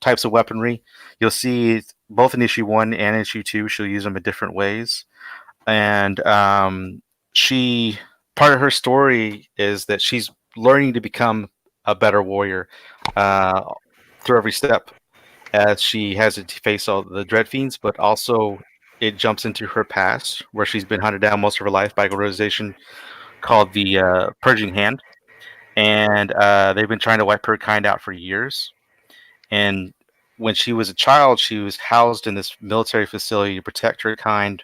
types of weaponry. You'll see both in issue 1 and issue 2, she'll use them in different ways. And part of her story is that she's learning to become a better warrior through every step, as she has to face all the Dread Fiends, but also it jumps into her past where she's been hunted down most of her life by an organization called the Purging Hand, and they've been trying to wipe her kind out for years. And when she was a child, she was housed in this military facility to protect her kind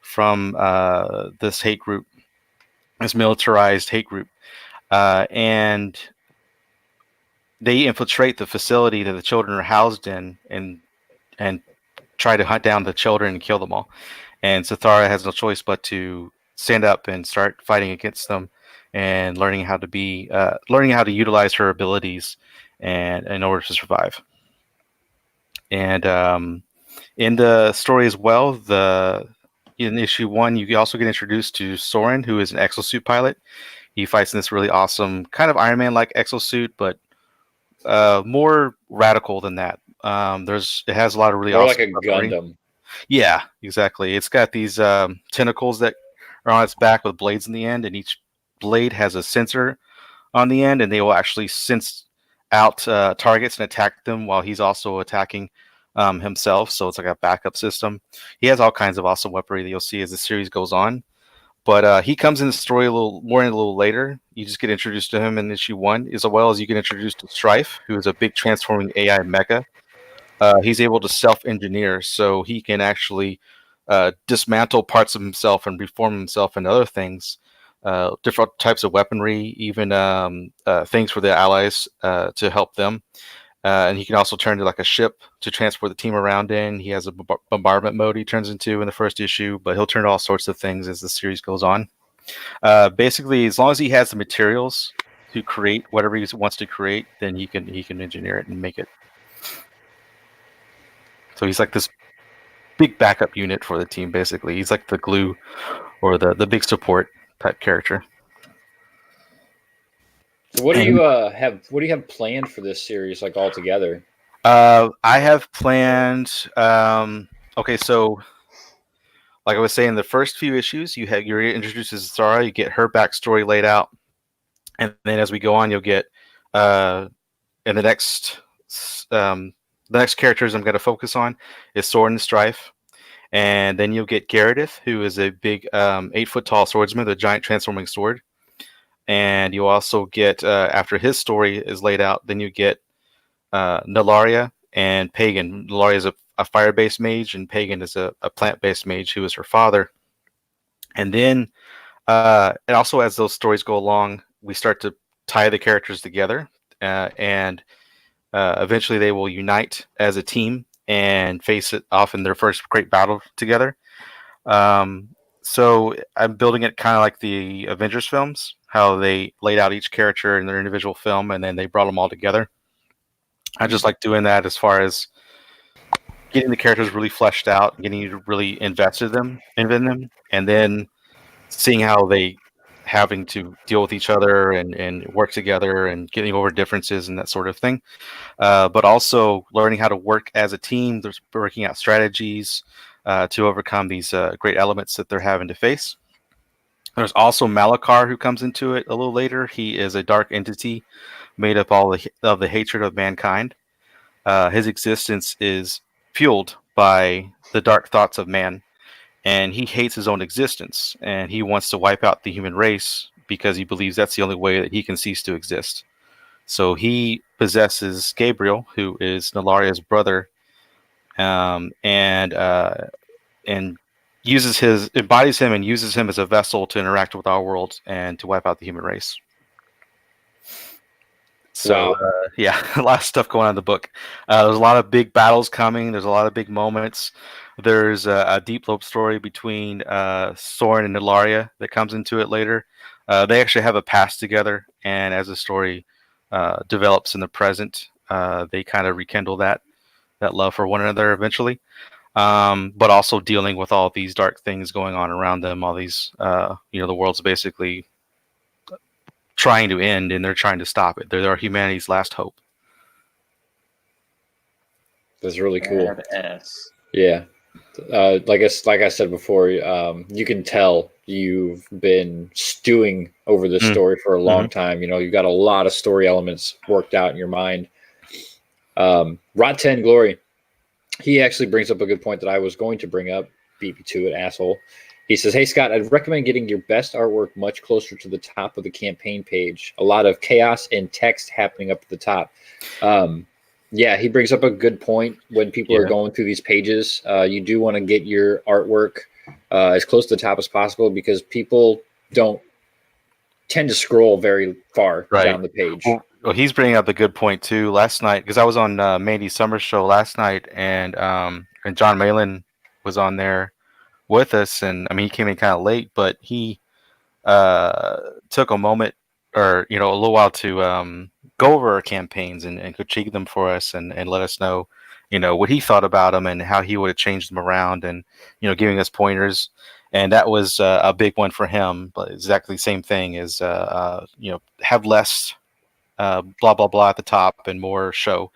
from this hate group, this militarized hate group, and they infiltrate the facility that the children are housed in and try to hunt down the children and kill them all. And Zathara has no choice but to stand up and start fighting against them and learning how to utilize her abilities and in order to survive. And in the story as well, in issue 1, you also get introduced to Soren, who is an exosuit pilot. He fights in this really awesome kind of Iron Man-like exosuit, but more radical than that. It has a lot of really more awesome like a Gundam. Yeah, exactly. It's got these tentacles that are on its back with blades in the end, and each blade has a sensor on the end, and they will actually sense out targets and attack them while he's also attacking himself. So it's like a backup system. He has all kinds of awesome weaponry that you'll see as the series goes on. But he comes in the story a little later. You just get introduced to him in issue 1, as well as you get introduced to Strife, who is a big transforming AI mecha. He's able to self-engineer, so he can actually dismantle parts of himself and reform himself into other things, different types of weaponry, even things for the allies to help them. And he can also turn to like a ship to transport the team around in. He has a bombardment mode he turns into in the first issue, but he'll turn to all sorts of things as the series goes on. Basically, as long as he has the materials to create whatever he wants to create, then he can engineer it and make it. So he's like this big backup unit for the team. Basically, he's like the glue or the big support type character. So what do you have? What do you have planned for this series, like altogether? I have planned. Okay, so like I was saying, the first few issues, you're introduced to Zathara, you get her backstory laid out, and then as we go on, you'll get in the next characters I'm going to focus on is Sword and Strife, and then you'll get Gareth, who is a big 8-foot tall swordsman with a giant transforming sword. And you also get, after his story is laid out, then you get Nalaria and Pagan. Nalaria is a fire-based mage, and Pagan is a plant-based mage who is her father. And then, and also as those stories go along, we start to tie the characters together, and eventually they will unite as a team and face it off in their first great battle together. So I'm building it kind of like the Avengers films, how they laid out each character in their individual film and then they brought them all together. I just like doing that as far as getting the characters really fleshed out, getting you really invested in them, and then seeing how they having to deal with each other and work together and getting over differences and that sort of thing. But also learning how to work as a team. There's working out strategies to overcome these great elements that they're having to face. There's also Malakar who comes into it a little later. He is a dark entity made up of the hatred of mankind. His existence is fueled by the dark thoughts of man, and he hates his own existence, and he wants to wipe out the human race because he believes that's the only way that he can cease to exist. So he possesses Gabriel, who is Nalaria's brother, and embodies him and uses him as a vessel to interact with our world and to wipe out the human race. So yeah, a lot of stuff going on in the book. There's a lot of big battles coming. There's a lot of big moments. There's a deep love story between Soren and Nilaria that comes into it later. They actually have a past together, and as the story develops in the present, they kind of rekindle that love for one another eventually. But also dealing with all these dark things going on around them. All these, the world's basically trying to end, and they're trying to stop it. They're humanity's last hope. That's really cool. Badass. Yeah. Like I said before, you can tell you've been stewing over this story for a long time. You've got a lot of story elements worked out in your mind. Rod 10 Glory, he actually brings up a good point that I was going to bring up. Beat me to it, asshole. He says, "Hey, Scott, I'd recommend getting your best artwork much closer to the top of the campaign page. A lot of chaos and text happening up at the top." Yeah, he brings up a good point. When people are going through these pages, you do want to get your artwork as close to the top as possible because people don't tend to scroll very far down the page. Well, he's bringing up a good point too. Last night, because I was on Mandy Summer's show last night, and John Malin was on there with us, and I mean he came in kind of late, but he took a moment or a little while to go over our campaigns and critique them for us and let us know what he thought about them and how he would have changed them around and giving us pointers. And that was a big one for him, but exactly the same thing as have less blah blah blah at the top and more show.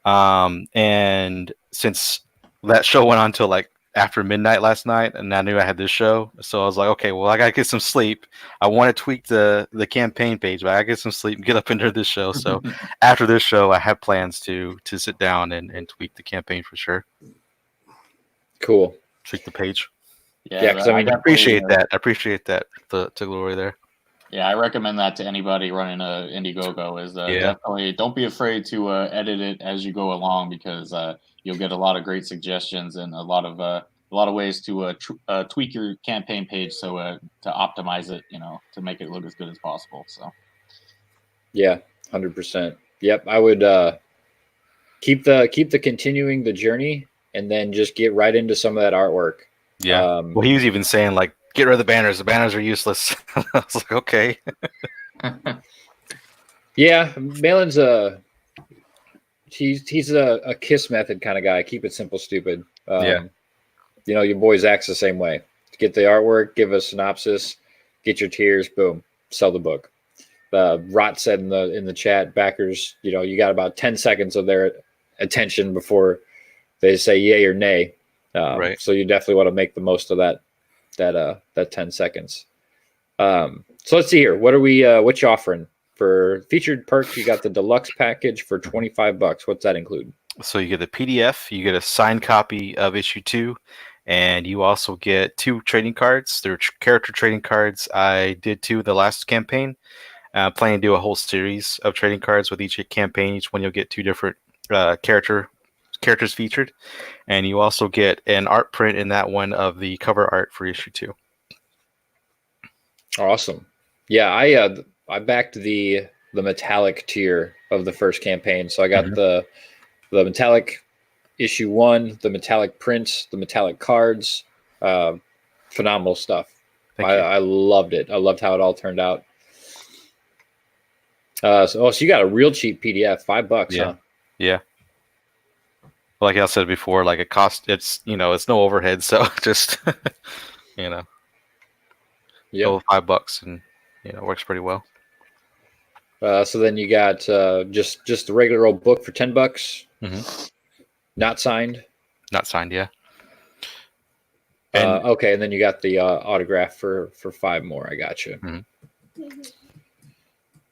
And since that show went on till like after midnight last night, and I knew I had this show, so I was like, okay, well, I gotta get some sleep. I want to tweak the campaign page, but I gotta get some sleep and get up into this show. So after this show, I have plans to sit down and tweak the campaign for sure. Cool. Tweak the page. Yeah, because I appreciate that. I appreciate that to Glory there. Yeah, I recommend that to anybody running a Indiegogo. Is definitely don't be afraid to edit it as you go along because you'll get a lot of great suggestions and a lot of ways to tweak your campaign page to optimize it, to make it look as good as possible. So, yeah, 100%. Yep, I would keep the continuing the journey and then just get right into some of that artwork. Yeah. Well, he was even saying like, get rid of the banners. The banners are useless. I was like, okay. Yeah, Malin's he's a KISS method kind of guy. Keep it simple, stupid. Your boy Zach's the same way. Get the artwork, give a synopsis, get your tiers, boom, sell the book. Rot said in the chat, backers, you got about 10 seconds of their attention before they say yay or nay. Right. So you definitely want to make the most of that 10 seconds. So let's see here. What you offering for featured perk? You got the deluxe package for $25. What's that include? So you get the PDF, you get a signed copy of issue 2, and you also get 2 trading cards. They're character trading cards. I did 2 the last campaign. Planning to do a whole series of trading cards with each campaign. Each one you'll get 2 different characters featured, and you also get an art print in that one of the cover art for issue 2. Awesome. Yeah, I backed the metallic tier of the first campaign, so I got the metallic issue 1, the metallic prints, the metallic cards. Phenomenal stuff. I loved it. I loved how it all turned out. So you got a real cheap PDF, $5, huh? Yeah. Like I said before, like it's it's no overhead, so just Yeah. go $5 and it works pretty well. So then you got just the regular old book for $10, not signed. Not signed, yeah. Okay, and then you got the autograph for $5 more. I got you.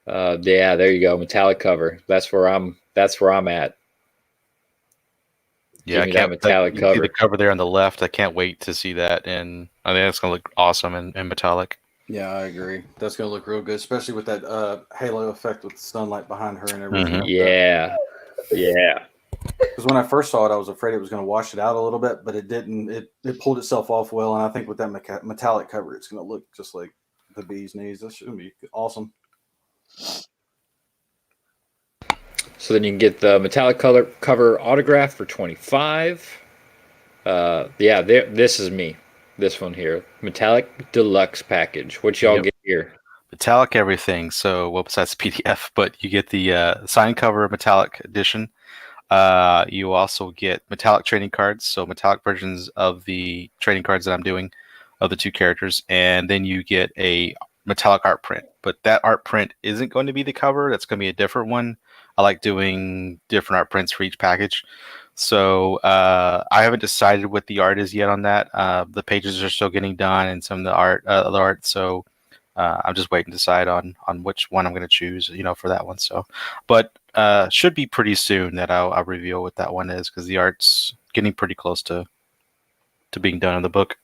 Yeah, there you go, metallic cover. That's where I'm at. Yeah, Give me that metallic you cover. see the cover there on the left. I can't wait to see that, and I think it's gonna look awesome in metallic. Yeah, I agree. That's gonna look real good, especially with that halo effect with the sunlight behind her and everything. Like Yeah. Because when I first saw it, I was afraid it was going to wash it out a little bit, but it didn't. It pulled itself off well, and I think with that metallic cover, it's going to look just like the bee's knees. That's going to be awesome. So then you can get the metallic cover autograph for $25. This is me. This one here, metallic deluxe package. What y'all get here? Metallic everything. So, well, besides PDF, but you get the signed cover metallic edition. You also get metallic trading cards, so metallic versions of the trading cards that I'm doing of the two characters, and then you get a metallic art print. But that art print isn't going to be the cover. That's going to be a different one. I like doing different art prints for each package. So I haven't decided what the art is yet on that. The pages are still getting done, and some of the art. So I'm just waiting to decide on which one I'm going to choose, for that one. So, but should be pretty soon that I'll reveal what that one is, because the art's getting pretty close to being done in the book.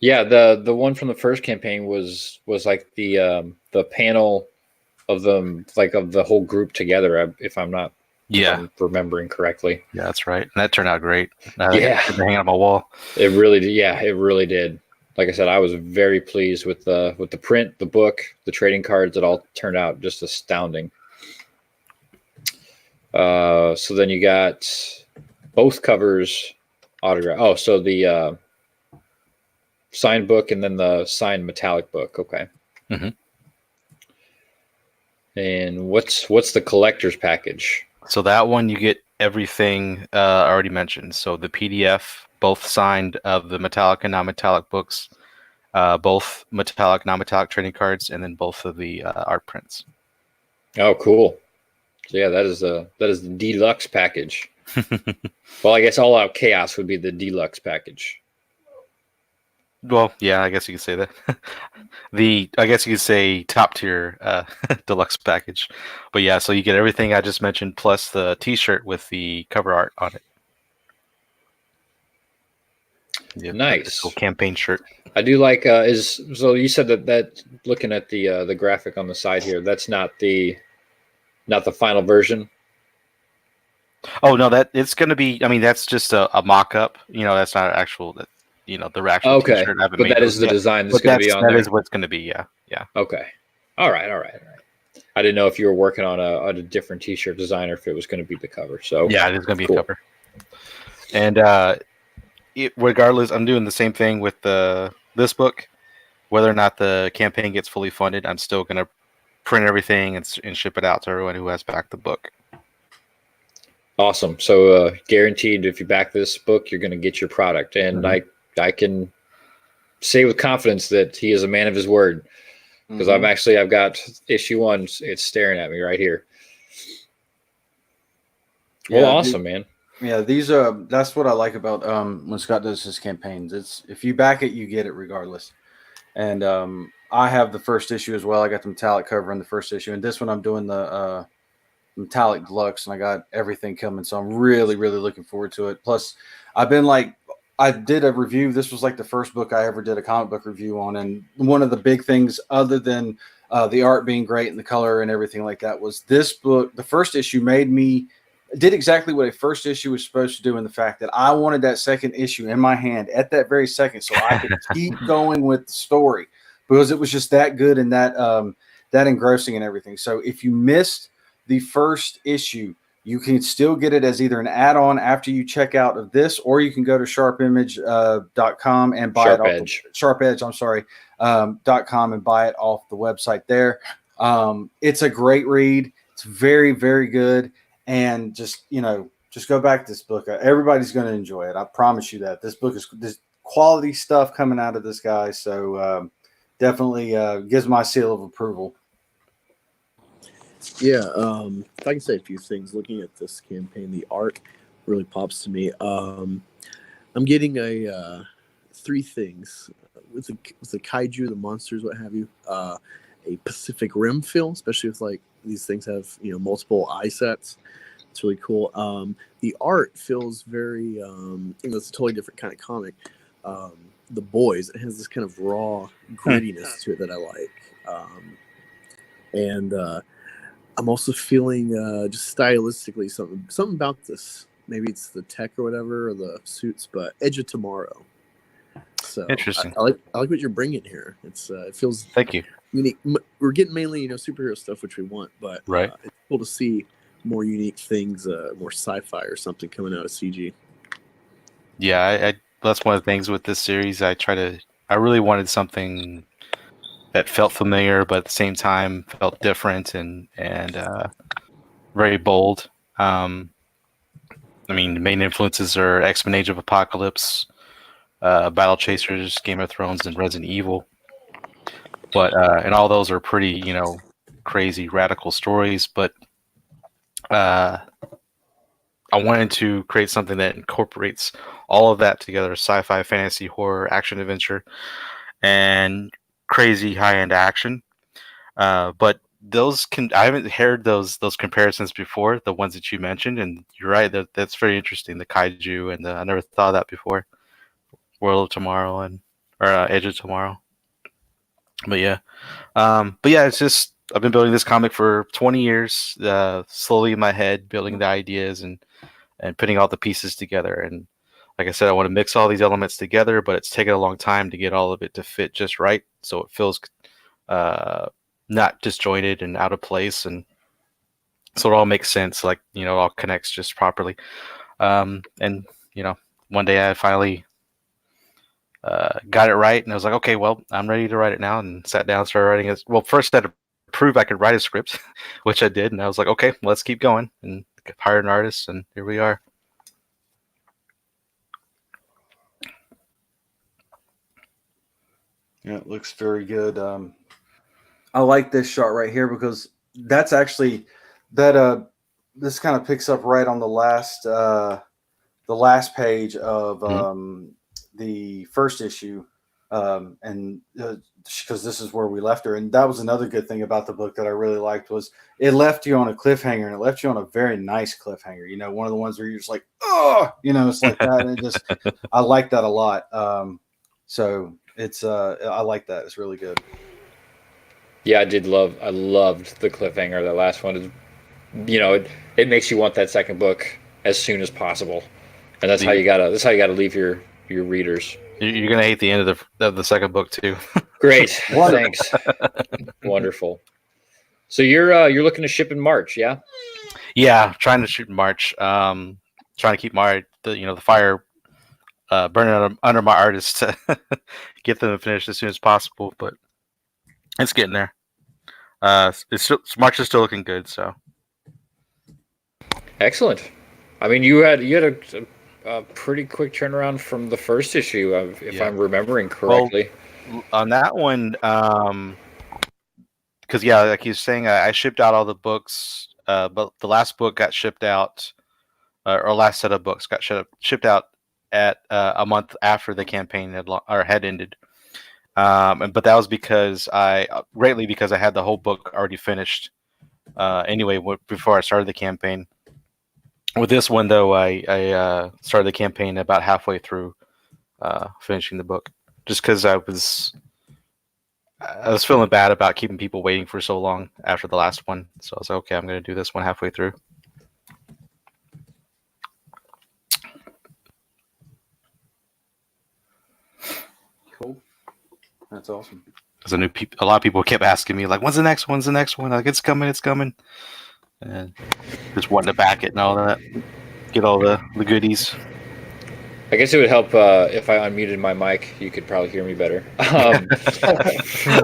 Yeah, the one from the first campaign was like the panel of them, like of the whole group together. If I'm remembering correctly. Yeah, that's right. And that turned out great. Yeah, hanging on my wall. It really did. Yeah, it really did. Like I said, I was very pleased with the print, the book, the trading cards. It all turned out just astounding. So then you got both covers autograph. Oh, so the signed book and then the signed metallic book. Okay. And what's the collector's package? So that one you get everything already mentioned. So the PDF, both signed of the metallic and non-metallic books, both metallic, non-metallic trading cards, and then both of the art prints. Oh, cool. So yeah, that is the deluxe package. Well, I guess All Out Chaos would be the deluxe package. Well, yeah, I guess you could say that. I guess you could say top tier deluxe package. But yeah, so you get everything I just mentioned plus the T-shirt with the cover art on it. Yeah, nice. Cool campaign shirt. I do like. So you said that looking at the graphic on the side here, that's not the final version. Oh no, that it's going to be. I mean, that's just a mock-up. That's not actual. The actual okay, T-shirt. I haven't but made that is the design that's going to be on there. there. That is what's going to be. Yeah. Okay. All right. I didn't know if you were working on a different T-shirt design or if it was going to be the cover. So yeah, it is going to be a cover. And regardless, I'm doing the same thing with this book. Whether or not the campaign gets fully funded, I'm still going to print everything and ship it out to everyone who has backed the book. Awesome. So guaranteed, if you back this book, you're going to get your product. And I can say with confidence that he is a man of his word, because I've got issue 1. It's staring at me right here. Well, awesome, man. Yeah, these that's what I like about when Scott does his campaigns. It's if you back it, you get it regardless. And I have the first issue as well. I got the metallic cover in the first issue, and this one I'm doing the metallic deluxe, and I got everything coming. So I'm really, really looking forward to it. Plus, I did a review. This was like the first book I ever did a comic book review on, and one of the big things, other than the art being great and the color and everything like that, was this book. The first issue did exactly what a first issue was supposed to do, in the fact that I wanted that second issue in my hand at that very second, so I could keep going with the story, because it was just that good and that engrossing and everything. So if you missed the first issue, You can still get it as either an add-on after you check out of this, or you can go to sharpimage.com and buy it off Sharp Edge, I'm sorry, .com and buy it off the website there. It's a great read. It's very, very good. And just go back to this book. Everybody's going to enjoy it. I promise you that. This book is this quality stuff coming out of this guy. So definitely gives my seal of approval. Yeah, if I can say a few things, looking at this campaign, the art really pops to me. I'm getting three things with the kaiju, the monsters, what have you. A Pacific Rim feel, especially with like these things have multiple eye sets. It's really cool. The art feels very, it's a totally different kind of comic. The Boys, it has this kind of raw grittiness to it that I like, and I'm also feeling just stylistically something about this. Maybe it's the tech or whatever, or the suits, but Edge of Tomorrow. So Interesting. I like what you're bringing here. It's it feels thank you unique. We're getting mainly superhero stuff, which we want, but right. It's cool to see more unique things, more sci-fi or something coming out of CG. Yeah, I that's one of the things with this series. I really wanted something that felt familiar, but at the same time felt different and very bold. I mean, the main influences are X-Men: Age of Apocalypse, Battle Chasers, Game of Thrones, and Resident Evil. But and all those are pretty, crazy, radical stories. But I wanted to create something that incorporates all of that together: sci-fi, fantasy, horror, action, adventure, and crazy high-end action. But I haven't heard those comparisons before, the ones that you mentioned, and you're right, that's very interesting. The kaiju, and I never thought of that before. World of Tomorrow or Edge of Tomorrow. But yeah, it's just I've been building this comic for 20 years, slowly in my head, building the ideas and putting all the pieces together. And like I said, I want to mix all these elements together, but it's taken a long time to get all of it to fit just right, so it feels not disjointed and out of place, and so it all makes sense. Like it all connects just properly. And one day I finally got it right, and I was like, okay, well, I'm ready to write it now, and sat down, started writing it. Well, first I had to prove I could write a script, which I did, and I was like, okay, let's keep going, and hired an artist, and here we are. Yeah, it looks very good. I like this shot right here because that's actually that this kind of picks up right on the last page of the first issue, and because this is where we left her. And that was another good thing about the book that I really liked, was it left you on a cliffhanger, and it left you on a very nice cliffhanger. One of the ones where you're just like, oh, it's like that. And it just, I like that a lot. So it's I like that. It's really good. Yeah, I loved the cliffhanger. That last one is, it makes you want that second book as soon as possible, and that's how you gotta leave your readers. You're gonna hate the end of the second book too. Great, thanks, wonderful. So you're looking to ship in March, yeah? Yeah, trying to shoot in March. Trying to keep the fire burning under my artists to get them finished as soon as possible, but it's getting there. March is still looking good, so excellent. I mean, you had a pretty quick turnaround from the first issue, if I'm remembering correctly. Well, on that one, because like he was saying, I shipped out all the books, but the last book got shipped out, or last set of books got shipped out at a month after the campaign had ended. But that was because I had the whole book already finished anyway before I started the campaign. With this one, though, I started the campaign about halfway through finishing the book, just because I was feeling bad about keeping people waiting for so long after the last one. So I was like, okay, I'm going to do this one halfway through. Cool. That's awesome. Because a lot of people kept asking me, like, when's the next one? Like, it's coming. and just wanting to back it and all that, get all the goodies. I guess it would help if I unmuted my mic. You could probably hear me better.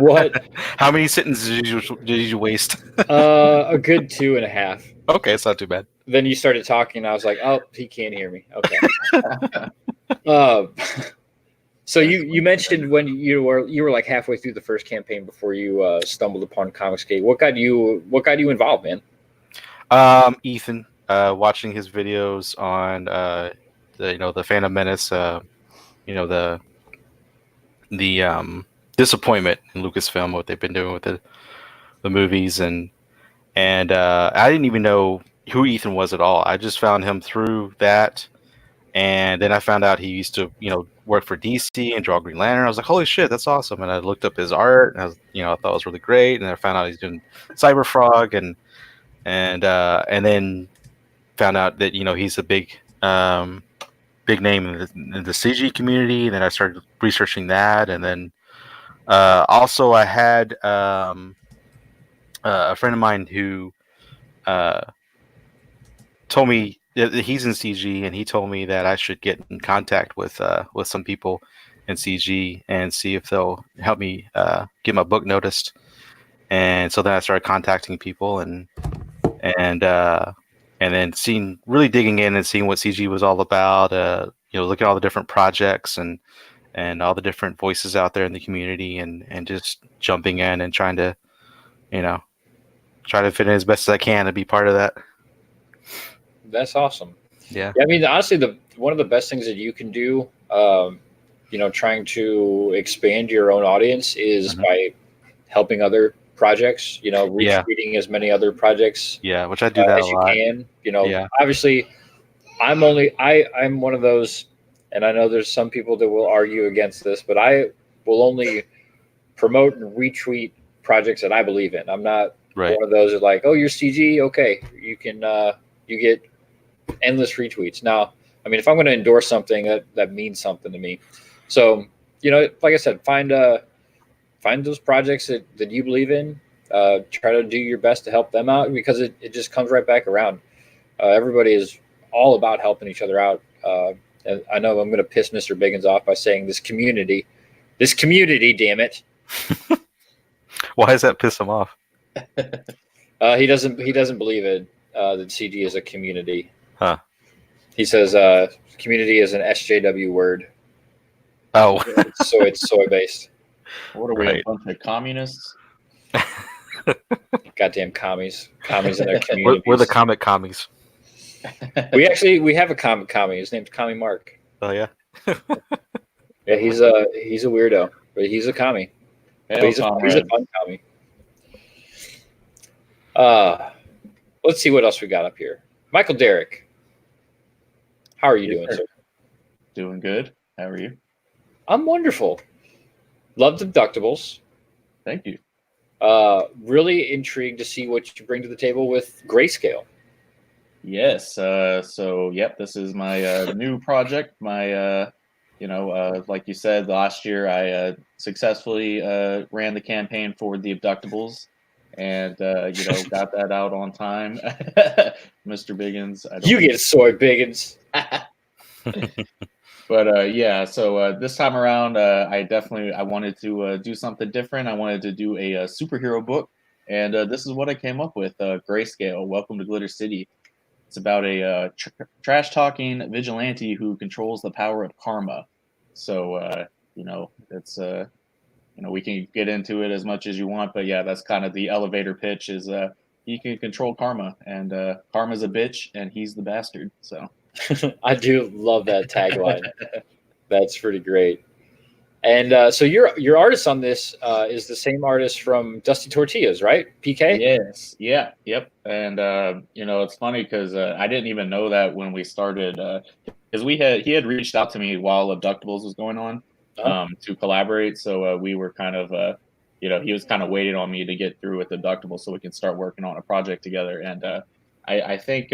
What? How many sentences did you waste? A good 2.5. Okay, it's not too bad. Then you started talking, and I was like, "Oh, he can't hear me." Okay. So you mentioned when you were like halfway through the first campaign before you stumbled upon Comicsgate. What got you involved, man? Ethan, watching his videos on the Phantom Menace, the disappointment in Lucasfilm, what they've been doing with the movies, and I didn't even know who Ethan was at all. I just found him through that, and then I found out he used to work for DC and draw Green Lantern. I was like, holy shit, that's awesome! And I looked up his art, and I thought it was really great, and I found out he's doing Cyber Frog, and then found out that he's a big name in the CG community. And then I started researching that, and then also I had a friend of mine who told me that he's in CG, and he told me that I should get in contact with some people in CG and see if they'll help me get my book noticed. And so then I started contacting people and then really digging in and seeing what CG was all about. Looking at all the different projects and all the different voices out there in the community, and just jumping in and trying to fit in as best as I can to be part of that. That's awesome. Yeah. I mean, honestly, one of the best things that you can do, trying to expand your own audience is by helping other projects. Retweeting as many other projects. Yeah, which I do that as a you lot. can. Yeah. Obviously, I'm one of those, and I know there's some people that will argue against this, but I will only promote and retweet projects that I believe in. I'm not one of those that like, oh, you're CG, okay, you can you get endless retweets. Now, I mean, if I'm going to endorse something, that means something to me. So, like I said, find those projects that you believe in. Try to do your best to help them out, because it just comes right back around. Everybody is all about helping each other out. And I know I'm going to piss Mr. Biggins off by saying this community, damn it. Why does that piss him off? He doesn't believe it. That CG is a community. Huh. He says community is an SJW word. Oh. So it's soy based. What are we, a bunch of communists? Goddamn commies in their communities. We're the comic commies. We have a comic commie. His name's Commie Mark. Oh yeah. Yeah, he's a weirdo, but he's a commie. He's a fun commie. Let's see what else we got up here. Michael Derrick, how are you doing, sir? Doing good. How are you? I'm wonderful. Love Deductibles. Thank you. Really intrigued to see what you bring to the table with Grayscale. Yes. Yep, this is my new project. My, like you said, last year I successfully ran the campaign for the Abductables, and got that out on time. Mr. Biggins, You get soy Biggins. But so this time around, I wanted to do something different. I wanted to do a superhero book, and this is what I came up with: Grayscale. Welcome to Glitter City. It's about a trash-talking vigilante who controls the power of karma. So it's we can get into it as much as you want, but yeah, that's kind of the elevator pitch: is he can control karma, and karma's a bitch, and he's the bastard. So. I do love that tagline. That's pretty great. And so your artist on this is the same artist from Dusty Tortillas, right? PK? Yes. Yeah. Yep. And it's funny because I didn't even know that when we started, because he had reached out to me while Abductables was going on to collaborate. So we were kind of he was kind of waiting on me to get through with Abductables so we can start working on a project together. And I think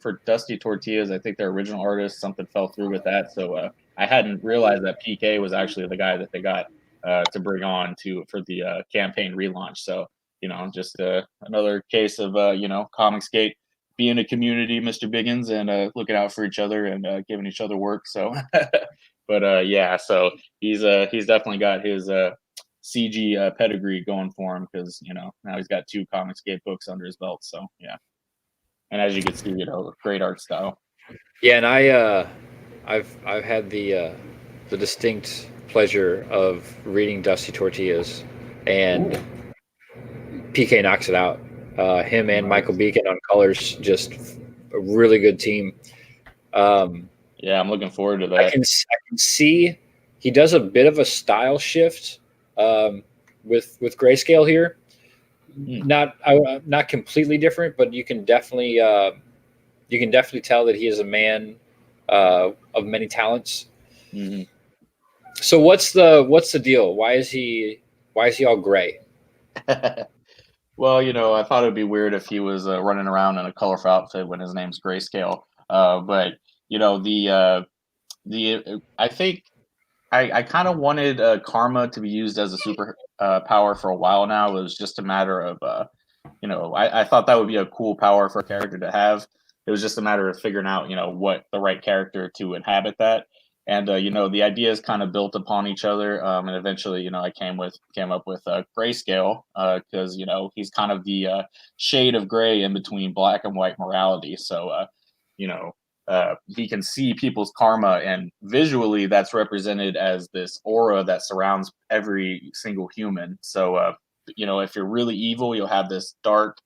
for Dusty Tortillas, I think their original artist, something fell through with that. So I hadn't realized that PK was actually the guy that they got to bring on for the campaign relaunch. So just another case of Comicsgate being a community, Mr. Biggins, and looking out for each other and giving each other work. So, but yeah, so he's definitely got his CG pedigree going for him because now he's got 2 Comicsgate books under his belt. So yeah, and as you can see, great art style. Yeah, and I've had the distinct pleasure of reading Dusty Tortillas, and PK knocks it out. Him and Michael Beacon on colors, just a really good team. Yeah, I'm looking forward to that. I can see he does a bit of a style shift with grayscale here. Not completely different, but you can definitely tell that he is a man of many talents. Mm-hmm. So what's the deal? Why is he all gray? Well, I thought it'd be weird if he was running around in a colorful outfit when his name's Grayscale. But I think I kind of wanted karma to be used as a super power for a while now. It was just a matter of I thought that would be a cool power for a character to have. It was just a matter of figuring out what the right character to inhabit that. And the ideas kind of built upon each other, and eventually, I came up with Grayscale because he's kind of the shade of gray in between black and white morality. So he can see people's karma, and visually, that's represented as this aura that surrounds every single human. So if you're really evil, you'll have this dark,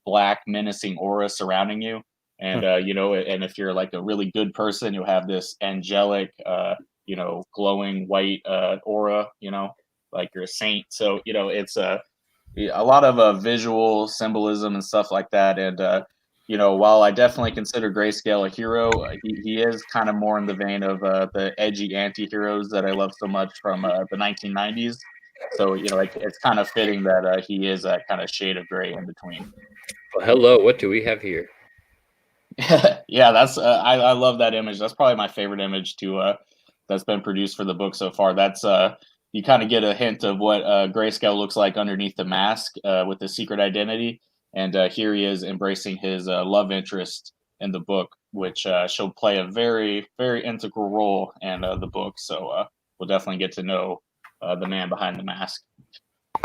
black, menacing aura surrounding you. And and if you're like a really good person, you'll have this angelic, glowing white aura, like you're a saint. So it's a lot of visual symbolism and stuff like that. And while I definitely consider Grayscale a hero, he is kind of more in the vein of the edgy anti-heroes that I love so much from the 1990s. So it's kind of fitting that he is that kind of shade of gray in between. Well, hello, what do we have here? Yeah, that's I love that image. That's probably my favorite image that's been produced for the book so far. That's you kind of get a hint of what Grayscale looks like underneath the mask with his secret identity, and here he is embracing his love interest in the book, which she'll play a very, very integral role in the book. So we'll definitely get to know the man behind the mask.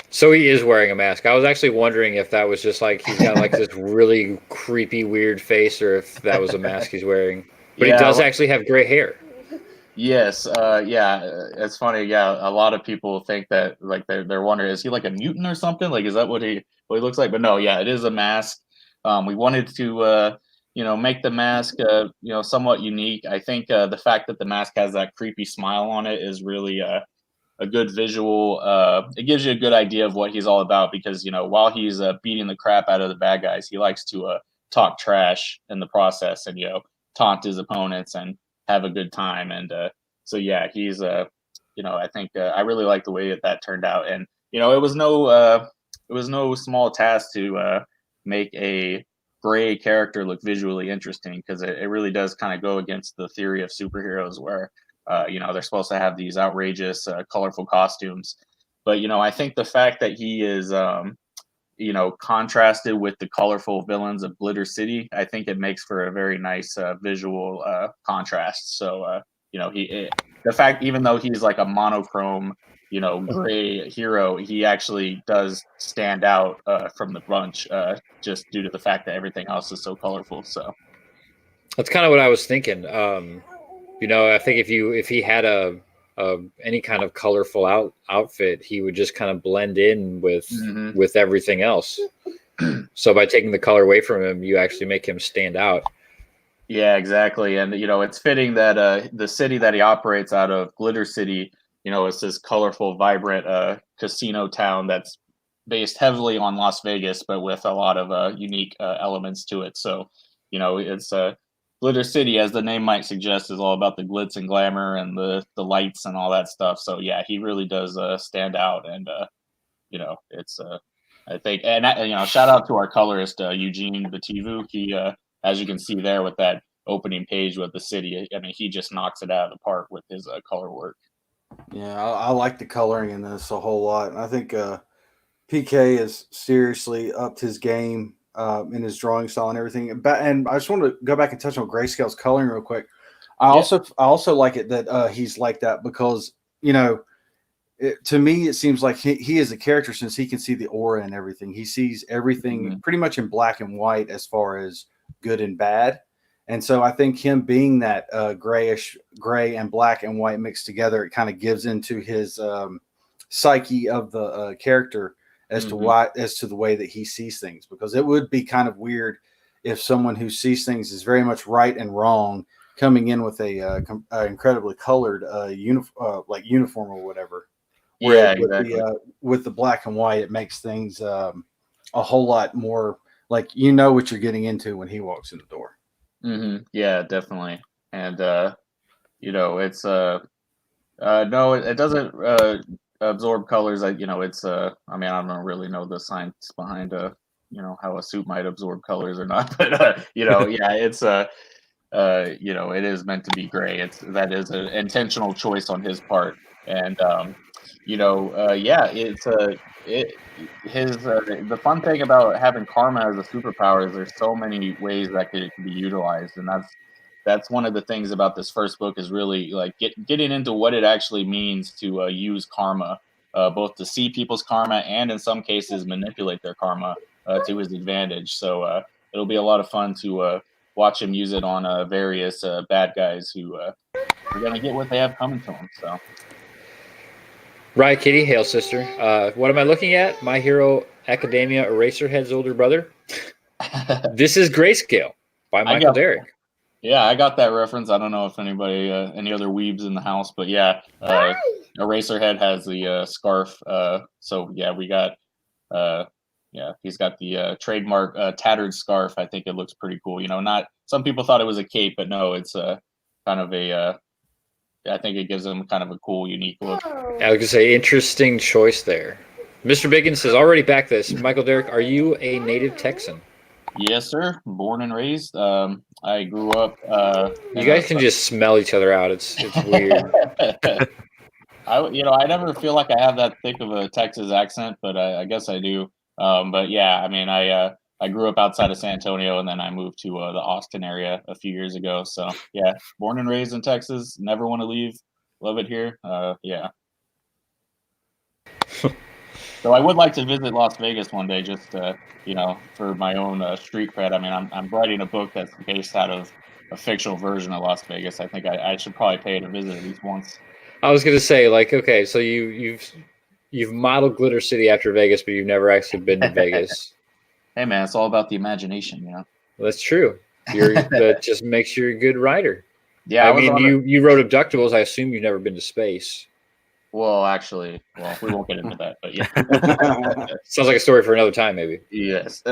So he is wearing a mask. I was actually wondering if that was just like he's got like this really creepy, weird face, or if that was a mask he's wearing. But he does actually have gray hair. Yes, yeah, it's funny. Yeah, a lot of people think that like they're wondering, is he like a mutant or something? Like, is that what he looks like? But no, yeah, it is a mask. We wanted to make the mask somewhat unique. I think the fact that the mask has that creepy smile on it is really a good visual. It gives you a good idea of what he's all about because while he's beating the crap out of the bad guys, he likes to talk trash in the process and taunt his opponents and have a good time. And so yeah, he's I think I really like the way that turned out. And it was no small task to make a gray character look visually interesting because it really does kind of go against the theory of superheroes where they're supposed to have these outrageous, colorful costumes. But, I think the fact that he is, contrasted with the colorful villains of Glitter City, I think it makes for a very nice visual contrast. So, the fact, even though he's like a monochrome, gray hero, he actually does stand out from the bunch just due to the fact that everything else is so colorful. So that's kind of what I was thinking. I think if he had any kind of colorful outfit, he would just kind of blend in with everything else. So by taking the color away from him, you actually make him stand out. Yeah, exactly. And it's fitting that the city that he operates out of, Glitter City, it's this colorful, vibrant casino town that's based heavily on Las Vegas, but with a lot of unique elements to it. So, it's Glitter City, as the name might suggest, is all about the glitz and glamour and the lights and all that stuff. So yeah, he really does stand out, and it's I think, and shout out to our colorist Eugene Bativu. He, as you can see there with that opening page with the city, I mean, he just knocks it out of the park with his color work. Yeah, I like the coloring in this a whole lot. I think PK has seriously upped his game in his drawing style and everything. And I just want to go back and touch on Grayscale's coloring real quick. I also like it that he's like that because to me it seems like he is a character since he can see the aura and everything. He sees everything pretty much in black and white as far as good and bad. And so I think him being that gray and black and white mixed together, it kind of gives into his psyche of the character as to the way that he sees things, because it would be kind of weird if someone who sees things as very much right and wrong coming in with a incredibly colored uniform or whatever. Yeah, exactly. With the black and white, it makes things a whole lot more like what you're getting into when he walks in the door. Yeah, definitely. And it's no, it doesn't absorb colors. It's I mean, I don't really know the science behind how a suit might absorb colors or not, but yeah, it's it is meant to be gray. That is an intentional choice on his part. And yeah, the fun thing about having karma as a superpower is there's so many ways that it can be utilized, and that's one of the things about this first book is really like getting into what it actually means to use karma, both to see people's karma and in some cases manipulate their karma to his advantage. So it'll be a lot of fun to watch him use it on various bad guys who are going to get what they have coming to them. So. Right, Kitty, hail sister. What am I looking at? My Hero Academia Eraserhead's older brother. This is Grayscale by Michael Derrick. Yeah, I got that reference. I don't know if anybody, any other weebs in the house, but yeah, Eraserhead has the scarf. So yeah, we got, he's got the trademark tattered scarf. I think it looks pretty cool. Not some people thought it was a cape, but no, it's kind of a. I think it gives him kind of a cool, unique look. I was going to say, interesting choice there. Mr. Biggins says, already back this. Michael Derrick, are you a native Texan? Yes, sir. Born and raised. I grew up. You guys can just smell each other out. It's weird. I never feel like I have that thick of a Texas accent, but I guess I do. But yeah, I mean, I grew up outside of San Antonio, and then I moved to the Austin area a few years ago. So yeah, born and raised in Texas. Never want to leave. Love it here. Yeah. So I would like to visit Las Vegas one day, just for my own street cred. I mean, I'm writing a book that's based out of a fictional version of Las Vegas. I think I should probably pay to visit at least once. I was gonna say, like, okay, so you've modeled Glitter City after Vegas, but you've never actually been to Vegas. Hey man, it's all about the imagination, Well, that's true. That just makes you a good writer. Yeah, I mean, you wrote Abductables. I assume you've never been to space. Well, actually, we won't get into that, but yeah. Sounds like a story for another time, maybe. Yes.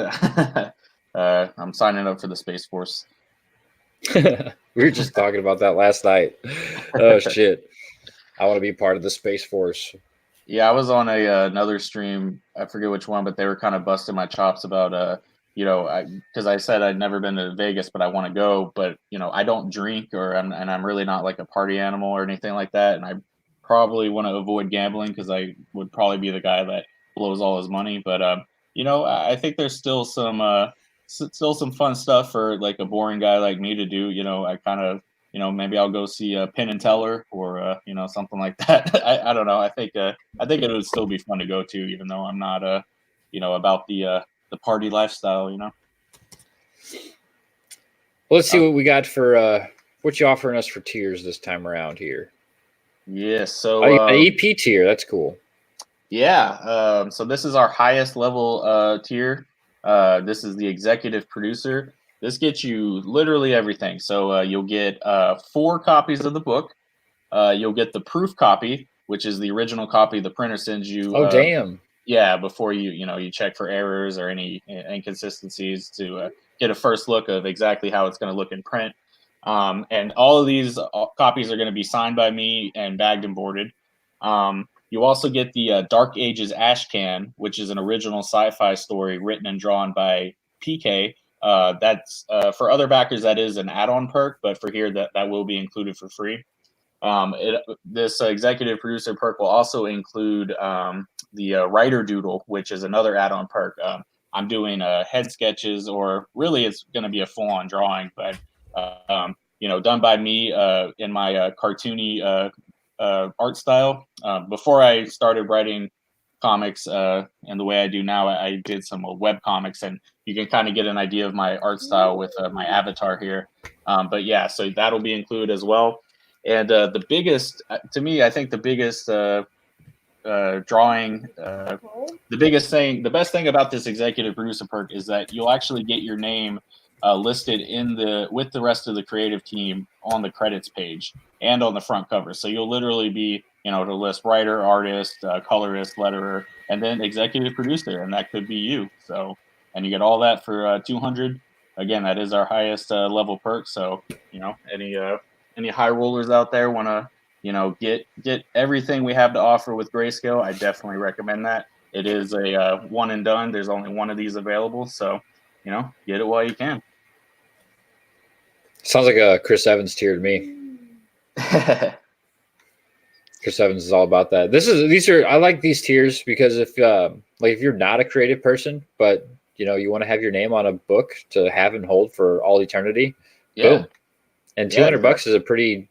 I'm signing up for the Space Force. We were just talking about that last night. Oh, shit. I want to be part of the Space Force. Yeah, I was on another stream. I forget which one, but they were kind of busting my chops about, because I said I'd never been to Vegas, but I want to go. But, I don't drink and I'm really not like a party animal or anything like that. And I probably want to avoid gambling because I would probably be the guy that blows all his money. But, I think there's still some fun stuff for like a boring guy like me to do. I kind of, maybe I'll go see Penn and Teller or something like that. I don't know. I think it would still be fun to go to, even though I'm not about the party lifestyle. Well, let's see what we got for what you offering us for tiers this time around here. Yeah, so an EP tier. That's cool. Yeah. So this is our highest level tier. This is the executive producer. This gets you literally everything. So you'll get 4 copies of the book. You'll get the proof copy, which is the original copy the printer sends you. Oh, damn. Yeah, before you check for errors or any inconsistencies to get a first look of exactly how it's going to look in print. And all of these copies are going to be signed by me and bagged and boarded. You also get the Dark Ages Ashcan, which is an original sci-fi story written and drawn by PK. That's for other backers, that is an add-on perk, but for here, that will be included for free. This executive producer perk will also include the writer doodle, which is another add-on perk. I'm doing head sketches, or really it's going to be a full-on drawing, but done by me in my cartoony art style. Before I started writing comics and the way I do now, I did some web comics, and you can kind of get an idea of my art style with my avatar here. But yeah, so that'll be included as well. And the biggest, to me, I think the biggest drawing, the best thing about this executive producer perk is that you'll actually get your name listed with the rest of the creative team on the credits page and on the front cover. So you'll literally be, to list writer, artist, colorist, letterer, and then executive producer, and that could be you. So, and you get all that for 200. Again, that is our highest level perk. So, any high rollers out there want to, get everything we have to offer with Grayscale, I definitely recommend that. It is a one and done. There's only one of these available, so get it while you can. Sounds like a Chris Evans tier to me. Chris Evans is all about that. I like these tiers because if you're not a creative person, but you want to have your name on a book to have and hold for all eternity, boom. And $200 is a pretty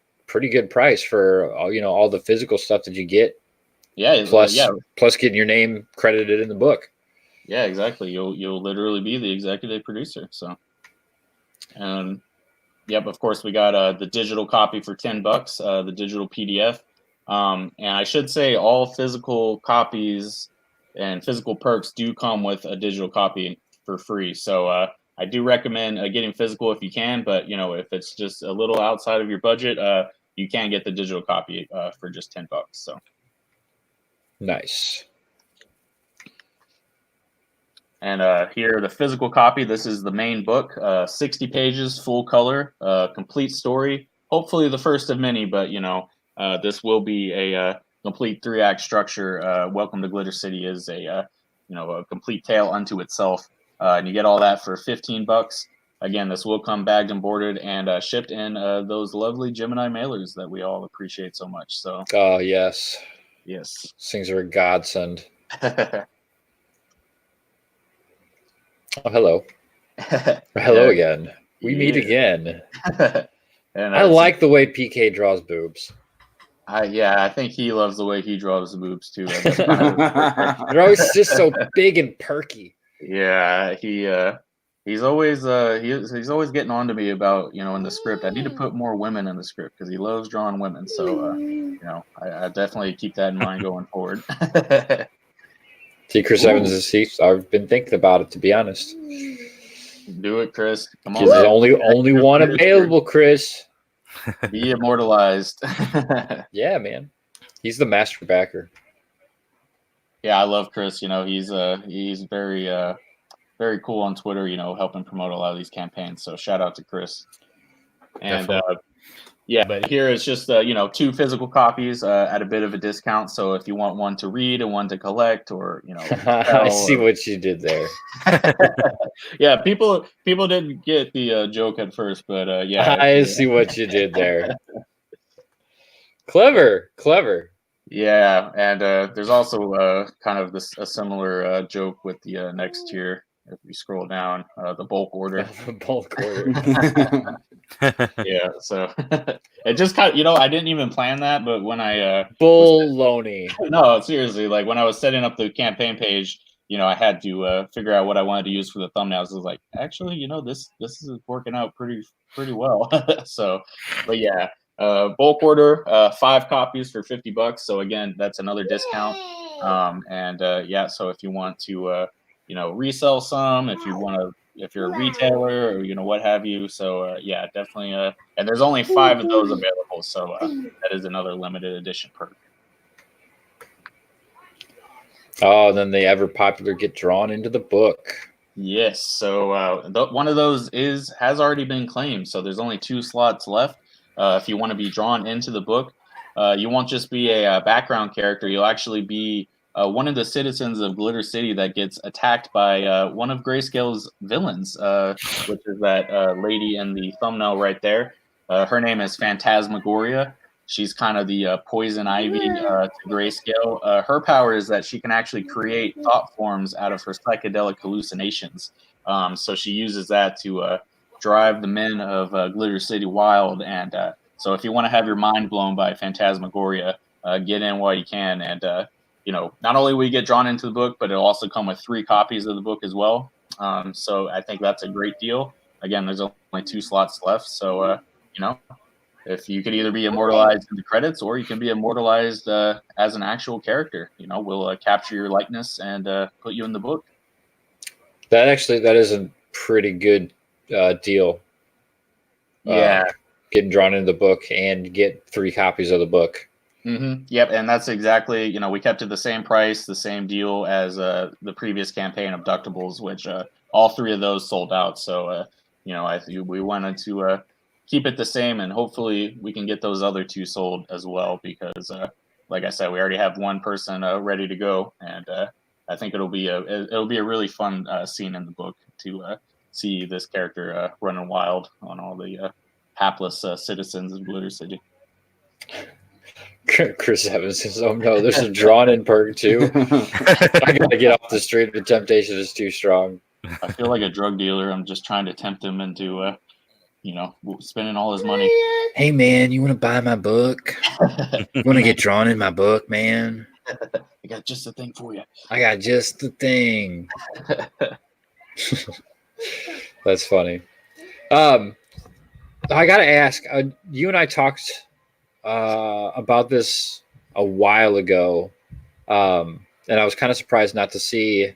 good price for all the physical stuff that you get. Yeah. Plus getting your name credited in the book. Yeah, exactly. You'll literally be the executive producer. So, yep. Of course, we got the digital copy for $10, the digital PDF. And I should say all physical copies and physical perks do come with a digital copy for free. So I do recommend getting physical if you can, but if it's just a little outside of your budget, you can get the digital copy for just $10. So nice. And here, the physical copy. This is the main book, 60 pages, full color, complete story. Hopefully, the first of many, but this will be a complete 3-act structure. Welcome to Glitter City is a complete tale unto itself, and you get all that for $15. Again, this will come bagged and boarded and shipped in those lovely Gemini mailers that we all appreciate so much. So, oh yes, yes, these things are a godsend. Oh, hello. Hello again. We meet again. And I like the way PK draws boobs. I think he loves the way he draws the boobs too. They're always just so big and perky. Yeah, he's always he's always getting on to me about in the script. I need to put more women in the script because he loves drawing women. So I definitely keep that in mind going forward. See, Chris Evans is I've been thinking about it, to be honest. Do it, Chris. Come on. There's only one available, Chris. Be immortalized. Yeah, man. He's the master backer. Yeah, I love Chris. He's very very cool on Twitter, helping promote a lot of these campaigns. So shout out to Chris. And but here it's just 2 physical copies at a bit of a discount. So if you want one to read and one to collect, or I see what you did there. Yeah, people didn't get the joke at first, but I see what you did there. Clever. Yeah, and there's also kind of a similar joke with the next tier. If we scroll down, the bulk order. The bulk order. Yeah, so it just kind of, I didn't even plan that, but when I baloney. No, seriously, like when I was setting up the campaign page, I had to figure out what I wanted to use for the thumbnails. I was like, actually, this is working out pretty well. So, but yeah, bulk order, 5 copies for $50. So again, that's another discount. So if you want to resell some, if you're a retailer or what have you. So definitely. And there's only 5 of those available. So that is another limited edition perk. Oh, and then the ever popular get drawn into the book. Yes. So one of those has already been claimed. So there's only 2 slots left. If you want to be drawn into the book, you won't just be a background character. You'll actually be one of the citizens of Glitter City that gets attacked by one of Grayscale's villains, which is that lady in the thumbnail right there. Her name is Phantasmagoria. she's kind of the poison ivy to Grayscale. Her power is that she can actually create thought forms out of her psychedelic hallucinations. So she uses that to drive the men of Glitter City wild. And so if you want to have your mind blown by Phantasmagoria, get in while you can. And not only will you get drawn into the book, but it'll also come with 3 copies of the book as well. So I think that's a great deal. Again, there's only 2 slots left. So, if you could either be immortalized in the credits or you can be immortalized as an actual character, we'll capture your likeness and put you in the book. That is a pretty good deal. Yeah. Getting drawn into the book and get 3 copies of the book. Mm-hmm. Yep, and that's exactly, we kept it the same price, the same deal as the previous campaign, Abductables, which all 3 of those sold out. So, we wanted to keep it the same, and hopefully we can get those other 2 sold as well, because, like I said, we already have 1 person ready to go, and I think it'll be a really fun scene in the book to see this character running wild on all the hapless citizens of Glitter City. Chris Evans says, "Oh no, there's a drawn-in perk too. I gotta get off the street. The temptation is too strong." I feel like a drug dealer. I'm just trying to tempt him into, spending all his money. Hey man, you want to buy my book? You want to get drawn in my book, man? I got just the thing for you. I got just the thing. That's funny. I gotta ask. You and I talked about this a while ago, and I was kind of surprised not to see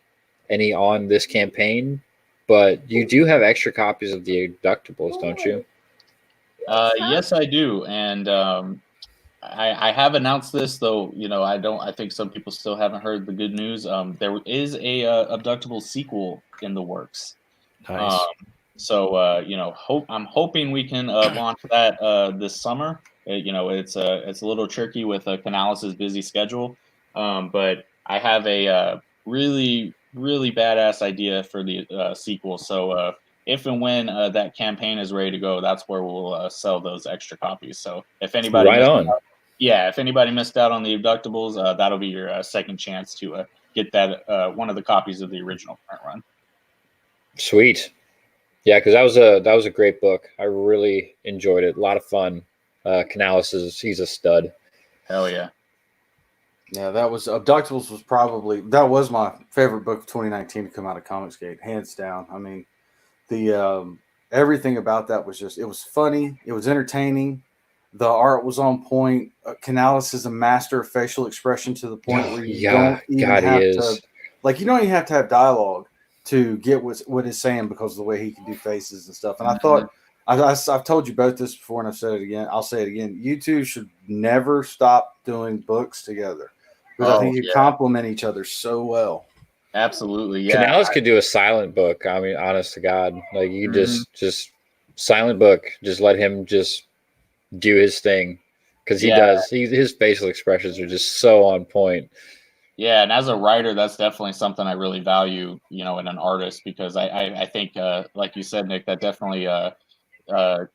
any on this campaign, but you do have extra copies of the Abductables, don't you? Yes, I do, and I have announced this, though. I think some people still haven't heard the good news. There is a Abductable sequel in the works. Nice. I'm hoping we can launch that this summer. It's a little tricky with Canales' busy schedule, but I have a really, really badass idea for the sequel. So if and when that campaign is ready to go, that's where we'll sell those extra copies. So if anybody if anybody missed out on the Abductables, that'll be your second chance to get that one of the copies of the original print run. Sweet. Yeah, because that was a great book. I really enjoyed it. A lot of fun. Canales he's a stud. Hell yeah. Yeah, that was Abductables was my favorite book of 2019 to come out of Comicsgate, hands down. I mean, the everything about that was it was funny, it was entertaining, the art was on point. Canales is a master of facial expression to the point where you don't even have to have dialogue to get what he's saying because of the way he can do faces and stuff. And I thought, I've told you both this before, and I've said it again. I'll say it again. You two should never stop doing books together, because I think you complement each other so well. Absolutely, yeah. Canales could do a silent book. I mean, honest to God, like you just silent book. Just let him just do his thing, because he does. His facial expressions are just so on point. Yeah, and as a writer, that's definitely something I really value, in an artist, because I think, like you said, Nick, that definitely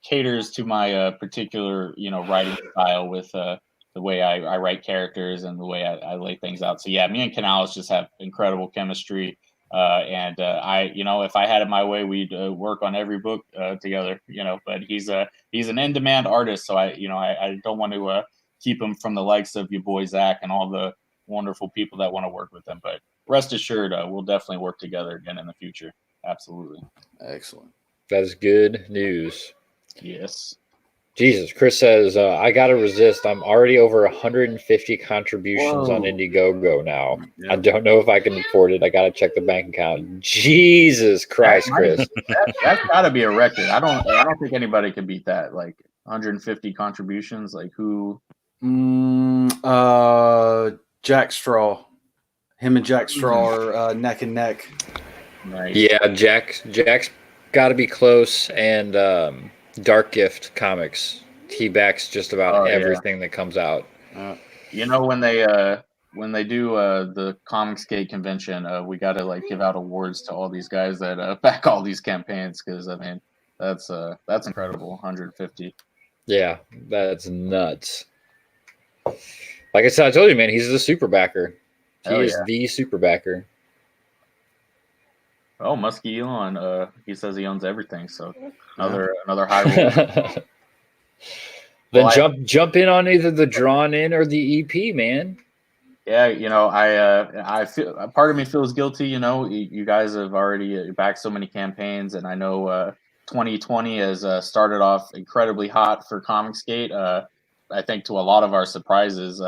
caters to my particular, writing style with the way I write characters and the way I lay things out. So yeah, me and Canales just have incredible chemistry, and if I had it my way, we'd work on every book together, But he's an in-demand artist, so I don't want to keep him from the likes of your boy Zach and all the wonderful people that want to work with him. But rest assured, we'll definitely work together again in the future. Absolutely. Excellent. That is good news. Yes. Jesus, Chris says, I got to resist. I'm already over 150 contributions on Indiegogo now. I don't know if I can afford it. I got to check the bank account. Jesus Christ, Chris. That's got to be a record. I don't think anybody can beat that. Like 150 contributions. Like who? Jack Straw. Him and Jack Straw are neck and neck. Nice. Yeah, Jack's got to be close. And Dark Gift Comics. He backs just about everything that comes out. When they do the Comicsgate convention, we got to give out awards to all these guys that back all these campaigns, because I mean that's incredible. 150. Yeah, that's nuts. Like I said, I told you, man, he's the super backer. He Hell is yeah. the super backer. Oh, Muskie Elon. He says he owns everything. So another high roll. Then Well, jump in on either the drawn in or the EP, man. Yeah, I feel part of me feels guilty. You guys have already backed so many campaigns, and I know 2020 has started off incredibly hot for Comicsgate. I think to a lot of our surprises.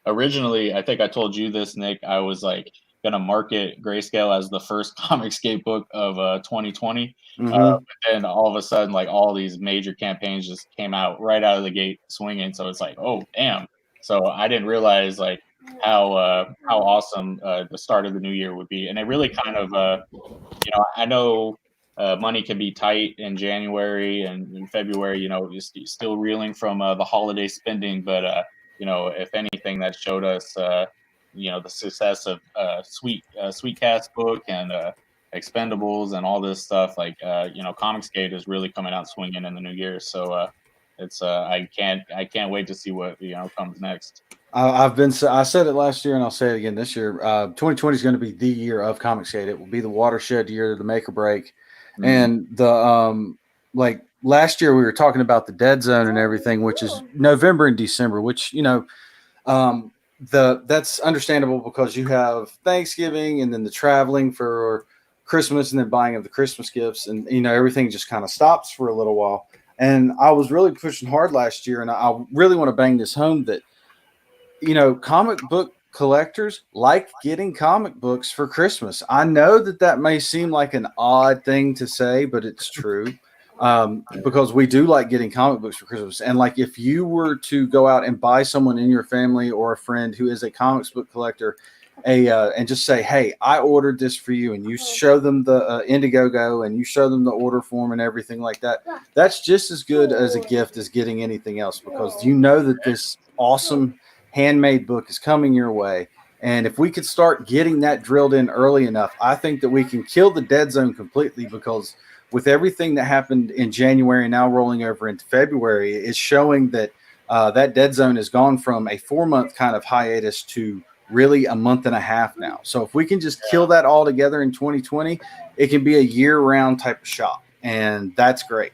Originally, I think I told you this, Nick. I was like gonna market Grayscale as the first Comicsgate book of 2020, but then all of a sudden, like all these major campaigns just came out right out of the gate swinging. So it's like, oh damn. So I didn't realize like how awesome the start of the new year would be, and it really kind of I know money can be tight in January and in February. You're still reeling from the holiday spending, but if anything, that showed us the success of Sweet Cat's book and Expendables and all this stuff. Like Comicsgate is really coming out swinging in the new year. So it's I can't wait to see what comes next. I said it last year and I'll say it again this year. 2020 is going to be the year of Comicsgate. It will be the watershed year, the make or break. Mhm. And the like last year we were talking about the dead zone and everything, which is November and December, which that's understandable because you have Thanksgiving and then the traveling for Christmas and then buying of the Christmas gifts, and everything just kind of stops for a little while. And I was really pushing hard last year, and I really want to bang this home that comic book collectors like getting comic books for Christmas. I know that may seem like an odd thing to say, but it's true. Because we do like getting comic books for Christmas. And like, if you were to go out and buy someone in your family or a friend who is a comics book collector, and just say, hey, I ordered this for you, and you show them the Indiegogo and you show them the order form and everything like that, that's just as good as a gift as getting anything else, because you know that this awesome handmade book is coming your way. And if we could start getting that drilled in early enough, I think that we can kill the dead zone completely, because with everything that happened in January now rolling over into February, it's showing that that dead zone has gone from a 4-month kind of hiatus to really a month and a half now. So if we can just kill that all together in 2020, it can be a year-round type of shop, and that's great.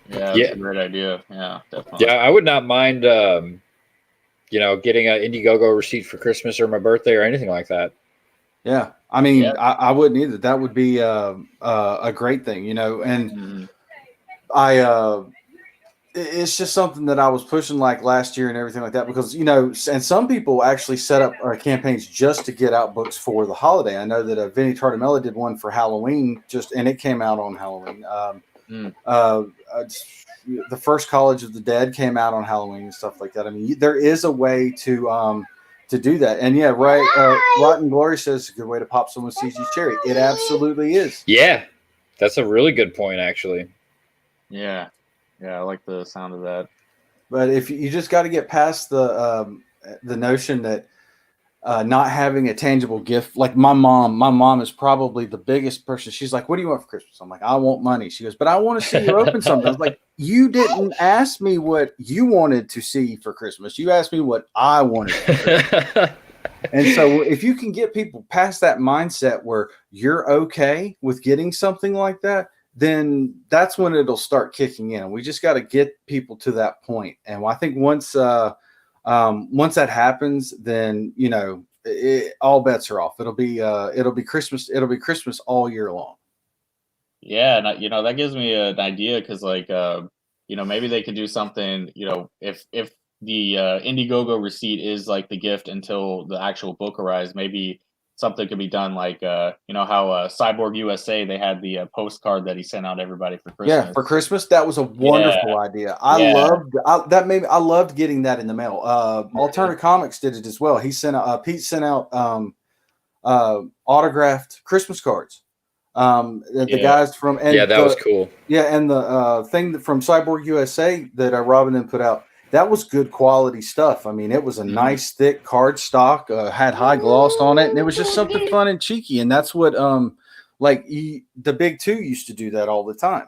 Yeah, that's a great idea. Yeah, definitely. Yeah, I would not mind getting an Indiegogo receipt for Christmas or my birthday or anything like that. Yeah, I mean, I wouldn't either. That would be a great thing, and it's just something that I was pushing like last year and everything like that, because, and some people actually set up campaigns just to get out books for the holiday. I know that Vinny Tartamella did one for Halloween and it came out on Halloween. The first College of the Dead came out on Halloween and stuff like that. I mean, there is a way to do that. And yeah, right. Rotten Glory says it's a good way to pop someone's CG cherry. It absolutely is. Yeah, that's a really good point, actually. Yeah, I like the sound of that. But if you just got to get past the notion that not having a tangible gift, like my mom is probably the biggest person. She's like, what do you want for Christmas? I'm like, I want money. She goes, but I want to see you open something. I was like, you didn't ask me what you wanted to see for Christmas. You asked me what I wanted. And so if you can get people past that mindset where you're okay with getting something like that, then that's when it'll start kicking in. We just got to get people to that point. And I think once that happens, then all bets are off. It'll be Christmas. It'll be Christmas all year long. Yeah, and that gives me an idea, because maybe they could do something. If the Indiegogo receipt is like the gift until the actual book arrives, maybe something could be done like how Cyborg USA, they had the postcard that he sent out everybody for Christmas. Yeah, for Christmas, that was a wonderful idea. I loved getting that in the mail. Alternative Comics did it as well. He sent out Pete sent out autographed Christmas cards. The guys from that was cool. Yeah, and the thing from Cyborg USA that Robin then put out, that was good quality stuff. I mean, it was a nice thick card stock, had high gloss on it, and it was just something fun and cheeky. And that's what the Big Two used to do that all the time.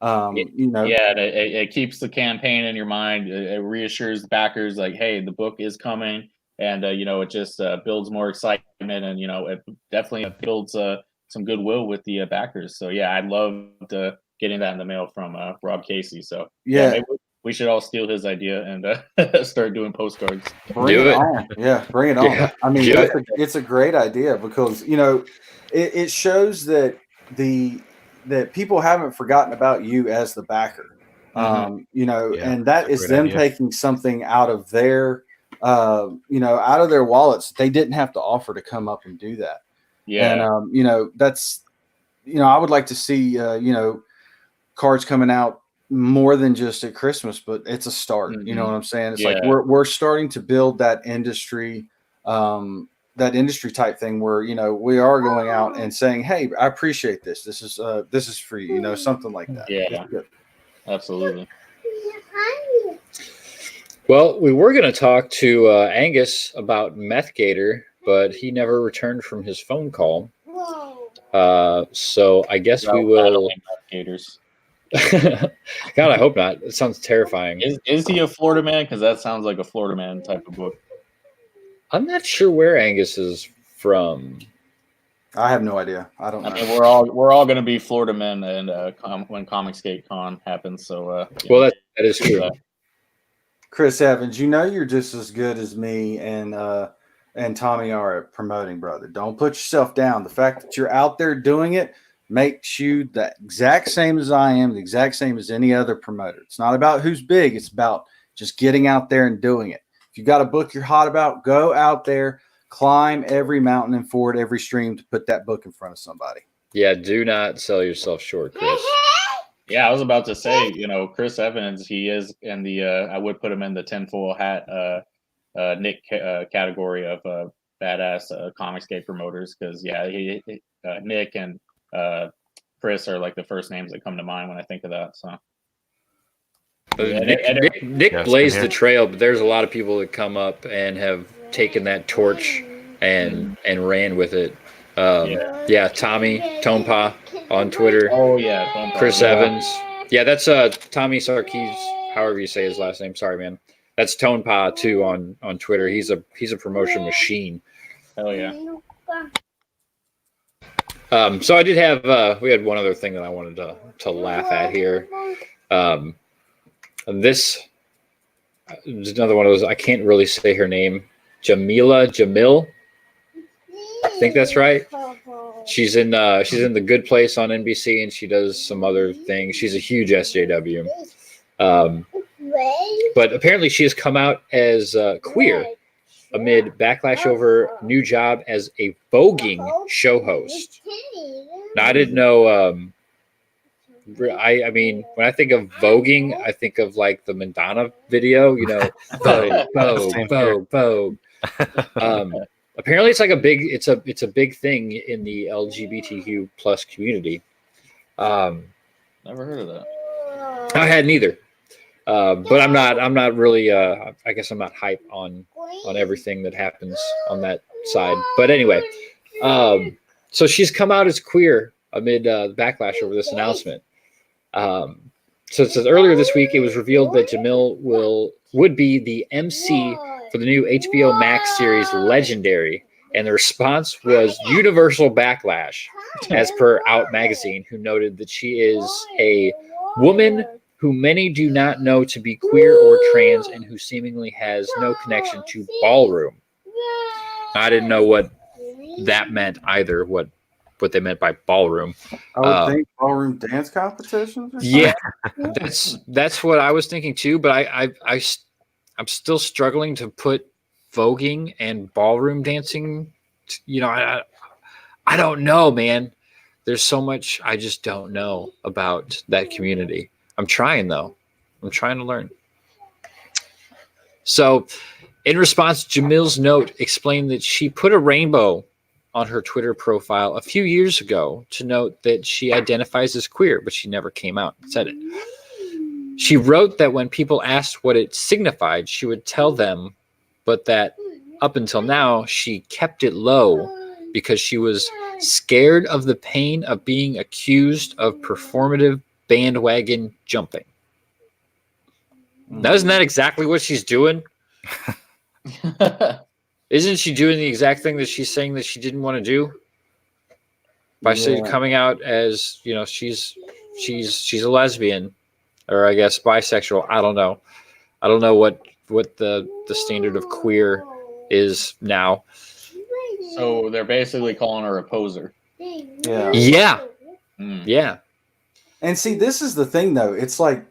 You know, Yeah, and it keeps the campaign in your mind. It reassures the backers, like, hey, the book is coming, and you know, it just builds more excitement, and you know, it definitely builds some goodwill with the backers. So yeah, I loved getting that in the mail from Rob Casey. So yeah, yeah, maybe we should all steal his idea and start doing postcards. bring it on. Yeah, bring it on. I mean, it's a great idea because, you know, it shows that that people haven't forgotten about you as the backer. You know, Yeah, and that that's a is great them idea. taking something out of their, you know, out of their wallets. They didn't have to offer to come up and do that. Yeah. And you know, that's, you know, I would like to see, you know, cards coming out more than just at Christmas, but it's a start. You know what I'm saying? It's like Yeah. we're starting to build that industry type thing where, you know, we are going out and saying, hey, I appreciate this. This is for you, you know, something like that. Yeah. It's good. Absolutely. Well, we were going to talk to Angus about Meth Gator, but he never returned from his phone call. So I guess we will. Gators. God, I hope not. It sounds terrifying. Is he a Florida man? Because that sounds like a Florida man type of book. I'm not sure where Angus is from. I have no idea. I don't know. I mean, we're all going to be Florida men, and when Comicsgate Con happens. So well, that is true. Chris Evans, you know you're just as good as me and Tommy are at promoting, brother. Don't put yourself down. The fact that you're out there doing it makes you the exact same as I am, the exact same as any other promoter. It's not about who's big. It's about just getting out there and doing it. If you got a book you're hot about, go out there, climb every mountain and ford every stream to put that book in front of somebody. Yeah, do not sell yourself short, Chris. Yeah, I was about to say, you know, Chris Evans, he is in the, I would put him in the tinfoil hat Nick category of badass Comicsgate promoters, because yeah, Nick and Chris are like the first names that come to mind when I think of that. So Nick blazed the trail, but there's a lot of people that come up and have taken that torch and ran with it. Yeah, Tommy Tonepa on Twitter. Oh yeah, Tonepa, Chris Evans. Yeah, that's Tommy Sarkis, however you say his last name. Sorry, man. That's Tonepa too on Twitter. He's a promotion machine. Hell yeah. So I did have we had one other thing that I wanted to laugh at here. This is another one of those, I can't really say her name. Jamil. I think that's right. She's in The Good Place on NBC, and she does some other things. She's a huge SJW. But apparently she has come out as queer amid backlash over new job as a voguing show host. Now, I didn't know. I mean, when I think of voguing, I think of like the Madonna video, you know, Vogue. Apparently, it's like it's a big thing in the LGBTQ plus community. Never heard of that. I hadn't either. But I'm not really. I guess I'm not hype on everything that happens on that side. But anyway, so she's come out as queer amid backlash over this announcement. So it says earlier this week, it was revealed that Jamil would be the MC for the new HBO Max series Legendary, and the response was universal backlash, as per Out Magazine, who noted that she is a woman who many do not know to be queer or trans, and who seemingly has no connection to ballroom. I didn't know what that meant either. What they meant by ballroom. I would think ballroom dance competitions. Yeah, that's what I was thinking too. But I'm still struggling to put voguing and ballroom dancing. You know, I don't know, man. There's so much I just don't know about that community. I'm trying though. I'm trying to learn. So, in response, Jamil's note explained that she put a rainbow on her Twitter profile a few years ago to note that she identifies as queer, but she never came out and said it. She wrote that when people asked what it signified, she would tell them, but that up until now, she kept it low because she was scared of the pain of being accused of performative bandwagon jumping. Now, isn't that exactly what she's doing? Isn't she doing the exact thing that she's saying that she didn't want to do by coming out as, you know, she's a lesbian, or I guess bisexual. I don't know. I don't know what the standard of queer is now. So they're basically calling her a poser. Yeah. Yeah. Mm. Yeah. And see, this is the thing, though. It's like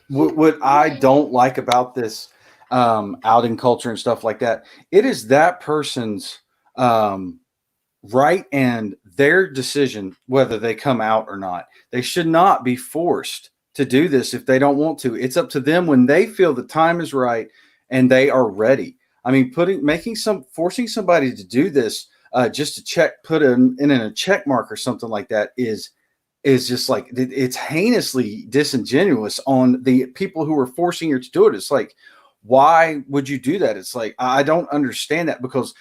what I don't like about this outing culture and stuff like that. It is that person's right and their decision whether they come out or not. They should not be forced to do this if they don't want to. It's up to them when they feel the time is right and they are ready. I mean, forcing somebody to do this just to put in a check mark or something like that is just like, it's heinously disingenuous on the people who are forcing her to do it. It's like, why would you do that? It's like, I don't understand that, because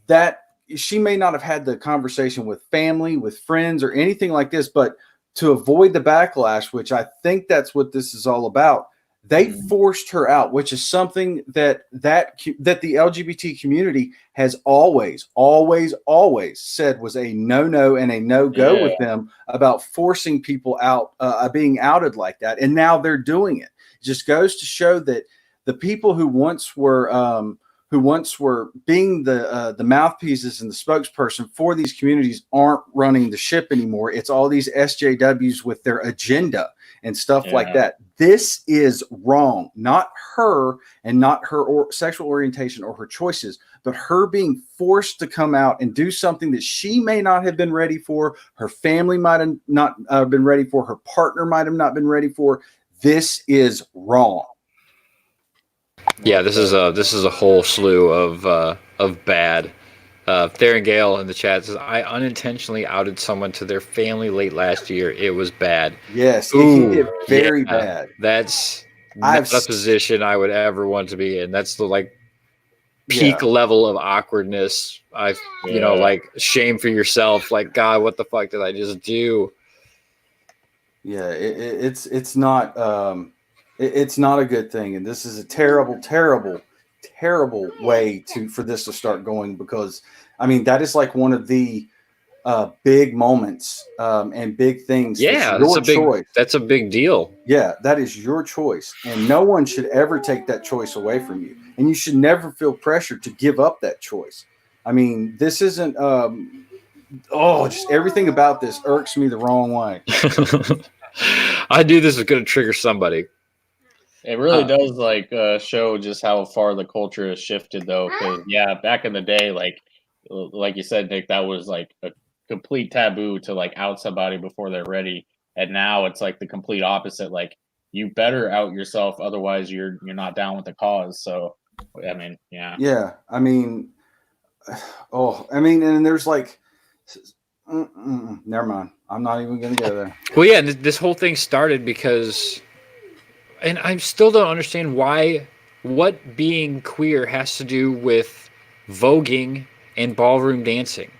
that she may not have had the conversation with family, with friends, or anything like this, but to avoid the backlash, which I think that's what this is all about, they forced her out, which is something that the LGBT community has always said was a no and a no-go with them, about forcing people out, being outed like that. And now they're doing it. It just goes to show that the people who once were being the mouthpieces and the spokesperson for these communities aren't running the ship anymore. It's all these SJWs with their agenda and stuff like that. This is wrong. Not her and not her sexual orientation or her choices, but her being forced to come out and do something that she may not have been ready for. Her family might have not been ready for. Her partner might have not been ready for. This is wrong. Yeah, this is a whole slew of bad. Theron Gale in the chat says, I unintentionally outed someone to their family late last year. It was bad. Yes, it can get very bad. That's not a position I would ever want to be in. That's the peak level of awkwardness. Shame for yourself. Like, God, what the fuck did I just do? Yeah, it's not. It's not a good thing, and this is a terrible way for this to start going, because I mean that is like one of the big moments and big things. Yeah, that's a big deal. Yeah, that is your choice, and no one should ever take that choice away from you, and you should never feel pressured to give up that choice. I mean, this isn't. Just everything about this irks me the wrong way. I knew this was going to trigger somebody. It really does show just how far the culture has shifted, though. Because back in the day, like you said, Nick, that was like a complete taboo to out somebody before they're ready, and now it's like the complete opposite. Like, you better out yourself, otherwise you're not down with the cause. So, I mean, yeah. I mean, and there's never mind. I'm not even gonna go there. Well, yeah, this whole thing started because. And I still don't understand what being queer has to do with voguing and ballroom dancing.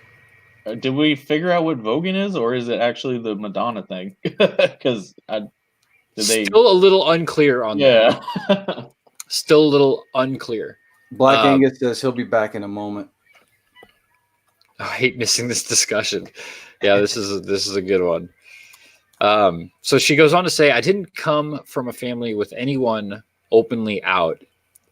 Did we figure out what voguing is, or is it actually the Madonna thing? Because still a little unclear on that. Still a little unclear. Black Angus says he'll be back in a moment. I hate missing this discussion. Yeah, this is a good one. So she goes on to say, I didn't come from a family with anyone openly out.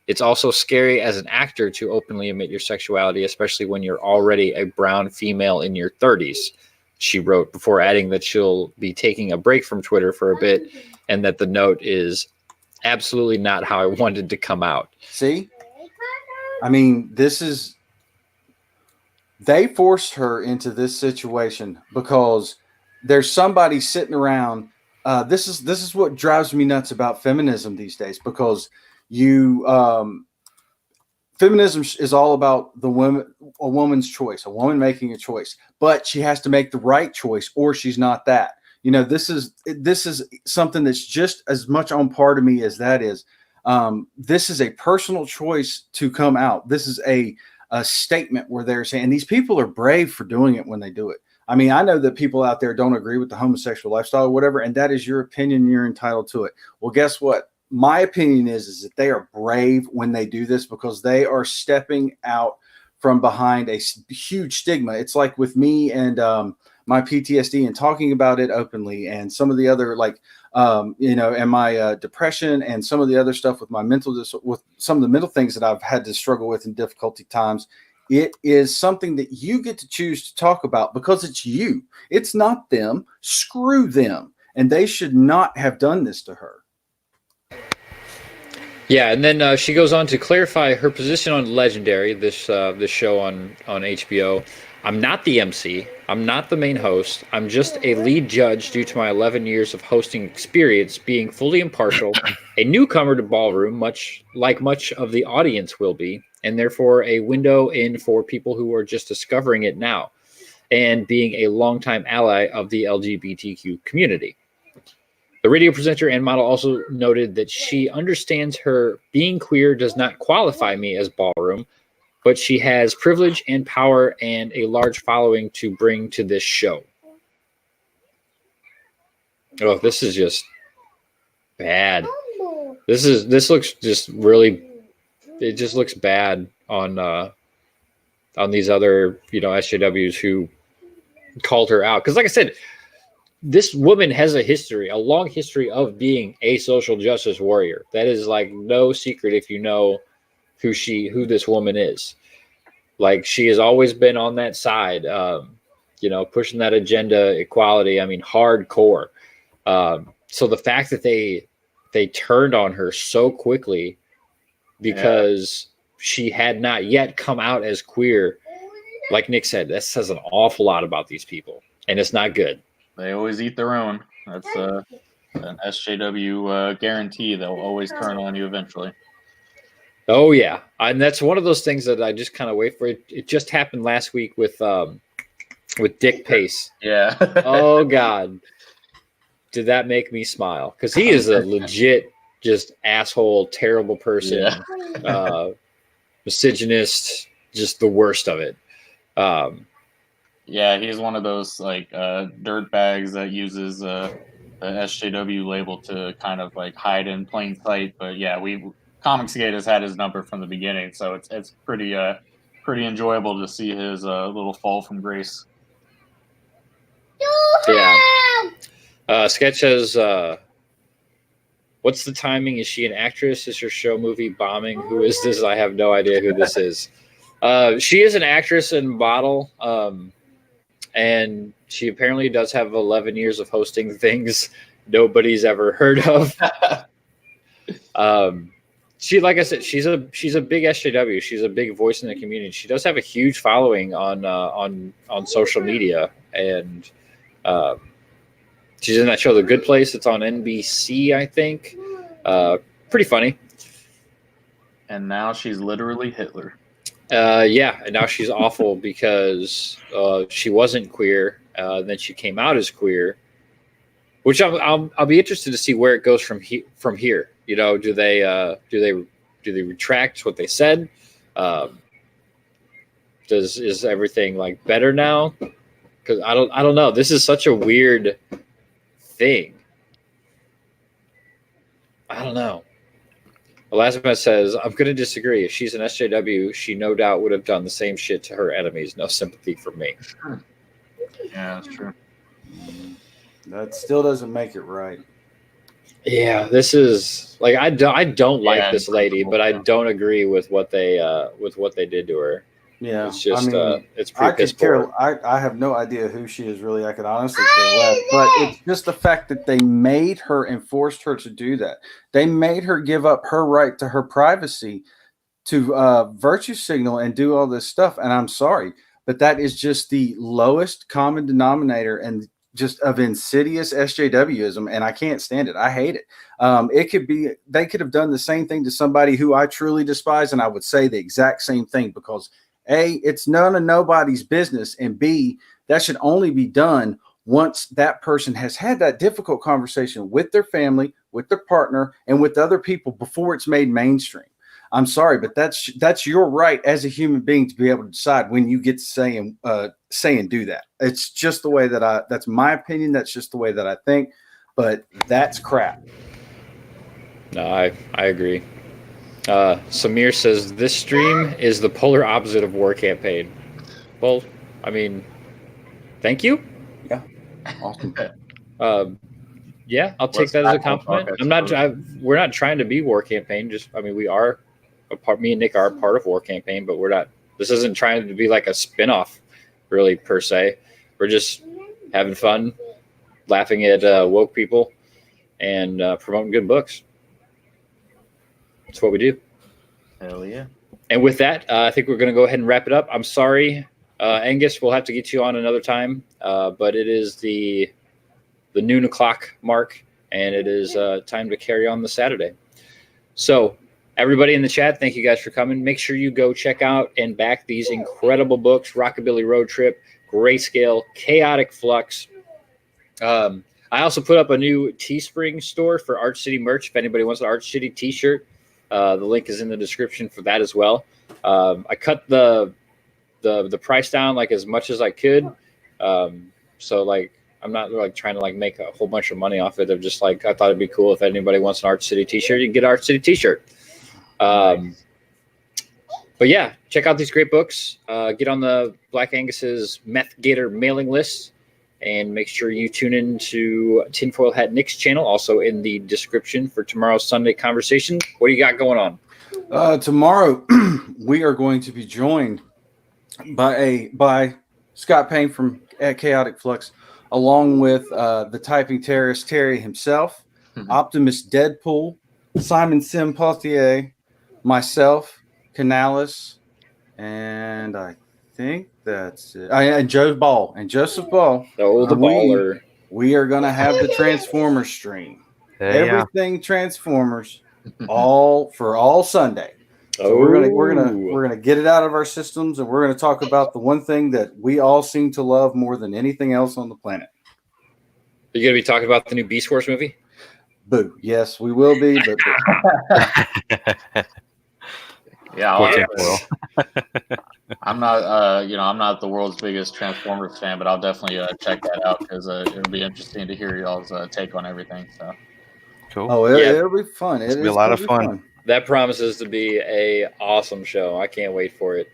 It's also scary as an actor to openly admit your sexuality, especially when you're already a brown female in your 30s, she wrote, before adding that she'll be taking a break from Twitter for a bit and that the note is absolutely not how I wanted to come out. See? I mean, they forced her into this situation because there's somebody sitting around. This is what drives me nuts about feminism these days, because feminism is all about a woman's choice, a woman making a choice, but she has to make the right choice or she's not that. This is something that's just as much on par to me as that is. This is a personal choice to come out. This is a statement where they're saying, and these people are brave for doing it when they do it. I mean, I know that people out there don't agree with the homosexual lifestyle or whatever, and that is your opinion. You're entitled to it. Well, guess what? My opinion is that they are brave when they do this because they are stepping out from behind a huge stigma. It's like with me and my PTSD and talking about it openly, and some of the other and my depression and some of the other stuff with my with some of the mental things that I've had to struggle with in difficulty times. It is something that you get to choose to talk about because it's you. It's not them. Screw them. And they should not have done this to her. Yeah, and then she goes on to clarify her position on Legendary, this show on HBO. I'm not the MC. I'm not the main host. I'm just a lead judge due to my 11 years of hosting experience, being fully impartial, a newcomer to ballroom, much of the audience will be, and therefore a window in for people who are just discovering it now, and being a longtime ally of the LGBTQ community. The radio presenter and model also noted that she understands her being queer does not qualify me as ballroom, but she has privilege and power and a large following to bring to this show. Oh, this is just bad. This looks just really, it just looks bad on these other, SJWs who called her out. Because like I said, this woman has a long history of being a social justice warrior. That is like no secret if you know who this woman is. Like, she has always been on that side, pushing that agenda, equality. I mean, hardcore. So the fact that they turned on her so quickly because she had not yet come out as queer, like Nick said, that says an awful lot about these people, and it's not good. They always eat their own. That's an SJW guarantee. They'll always turn on you eventually. Oh yeah, and that's one of those things that I just kind of wait for. It just happened last week with Dick Pace. Yeah. Oh God, did that make me smile? Because he is a legit just asshole, terrible person, misogynist, just the worst of it. Yeah, he's one of those like dirt bags that uses the SJW label to kind of like hide in plain sight. But yeah, Comicsgate has had his number from the beginning, so it's pretty enjoyable to see his little fall from grace. Yeah. Sketch says, what's the timing? Is she an actress? Is her show movie bombing? Who is this? I have no idea who this is. She is an actress and model, and she apparently does have 11 years of hosting things nobody's ever heard of. She, like I said, she's a big SJW. She's a big voice in the community. She does have a huge following on social media, and she's in that show, The Good Place. It's on NBC, I think. Pretty funny. And now she's literally Hitler. Yeah, and now she's awful because she wasn't queer. Then she came out as queer, which I'll be interested to see where it goes from here. Do they retract what they said? Is everything like better now? Because I don't know. This is such a weird thing. I don't know. Elasma says, I'm going to disagree. If she's an SJW, she no doubt would have done the same shit to her enemies. No sympathy for me. Yeah, that's true. That still doesn't make it right. Yeah, this is like I don't like this lady, but I don't agree with what they did to her. Yeah, it's just it's I pretty piss could care. poor. I have no idea who she is really. I could honestly care less. But it's just the fact that they made her and forced her to do that. They made her give up her right to her privacy to virtue signal and do all this stuff. And I'm sorry, but that is just the lowest common denominator and just of insidious SJWism, and I can't stand it. I hate it. They could have done the same thing to somebody who I truly despise, and I would say the exact same thing because A, it's none of nobody's business, and B, that should only be done once that person has had that difficult conversation with their family, with their partner, and with other people before it's made mainstream. I'm sorry, but that's your right as a human being to be able to decide when you get to say and do that. It's just the way that that's my opinion. That's just the way that I think. But that's crap. No, I agree. Samir says this stream is the polar opposite of War Campaign. Well, I mean, thank you. Yeah, awesome. Yeah, I'll take that as a compliment. We're not trying to be War Campaign. We are a part. Me and Nick are a part of War Campaign, but we're not. This isn't trying to be like a spinoff, really, per se. We're just having fun, laughing at woke people, and promoting good books. That's what we do. Hell yeah. And with that, I think we're going to go ahead and wrap it up. I'm sorry, Angus. We'll have to get you on another time, but it is the noon o'clock mark, and it is time to carry on the Saturday. So everybody in the chat, thank you guys for coming. Make sure you go check out and back these incredible books: Rockabilly Road Trip, Grayscale, Chaotic Flux. I also put up a new Teespring store for Arch City merch. If anybody wants an Arch City t-shirt, the link is in the description for that as well. I cut the price down like as much as I could. So like, I'm not like trying to like make a whole bunch of money off it. I'm just like, I thought it'd be cool if anybody wants an Arch City t-shirt, you can get an Arch City t-shirt. But yeah, check out these great books. Get on the Black Angus's Meth Gator mailing list, and make sure you tune in to Tinfoil Hat Nick's channel, also in the description for tomorrow's Sunday conversation. What do you got going on? Tomorrow, we are going to be joined by Scott Payne from Chaotic Flux, along with the typing terrorist Terry himself, Optimus Deadpool, Simon Simpothier, myself, Canales, and I think that's it. And Joseph Ball. Oh, the baller. We are going to have the Transformers stream. Everything Transformers, all Sunday. So we're gonna get it out of our systems, and we're gonna talk about the one thing that we all seem to love more than anything else on the planet. Are you gonna be talking about the new Beast Wars movie? Boo. Yes, we will be. But yeah, I'm not. I'm not the world's biggest Transformers fan, but I'll definitely check that out because it'll be interesting to hear y'all's take on everything. So cool. Oh, it'll be fun. It'll be a lot of fun. That promises to be a awesome show. I can't wait for it.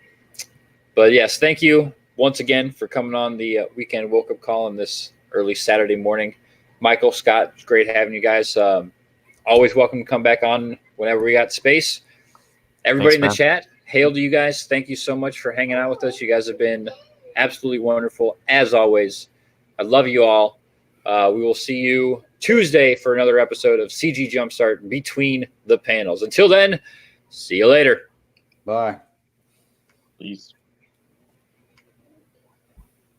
But yes, thank you once again for coming on the weekend woke up call on this early Saturday morning. Michael, Scott, it's great having you guys. Always welcome to come back on whenever we got space. Everybody in the chat, hail to you guys. Thank you so much for hanging out with us. You guys have been absolutely wonderful, as always. I love you all. We will see you Tuesday for another episode of CG Jumpstart Between the Panels. Until then, see you later. Bye. Peace.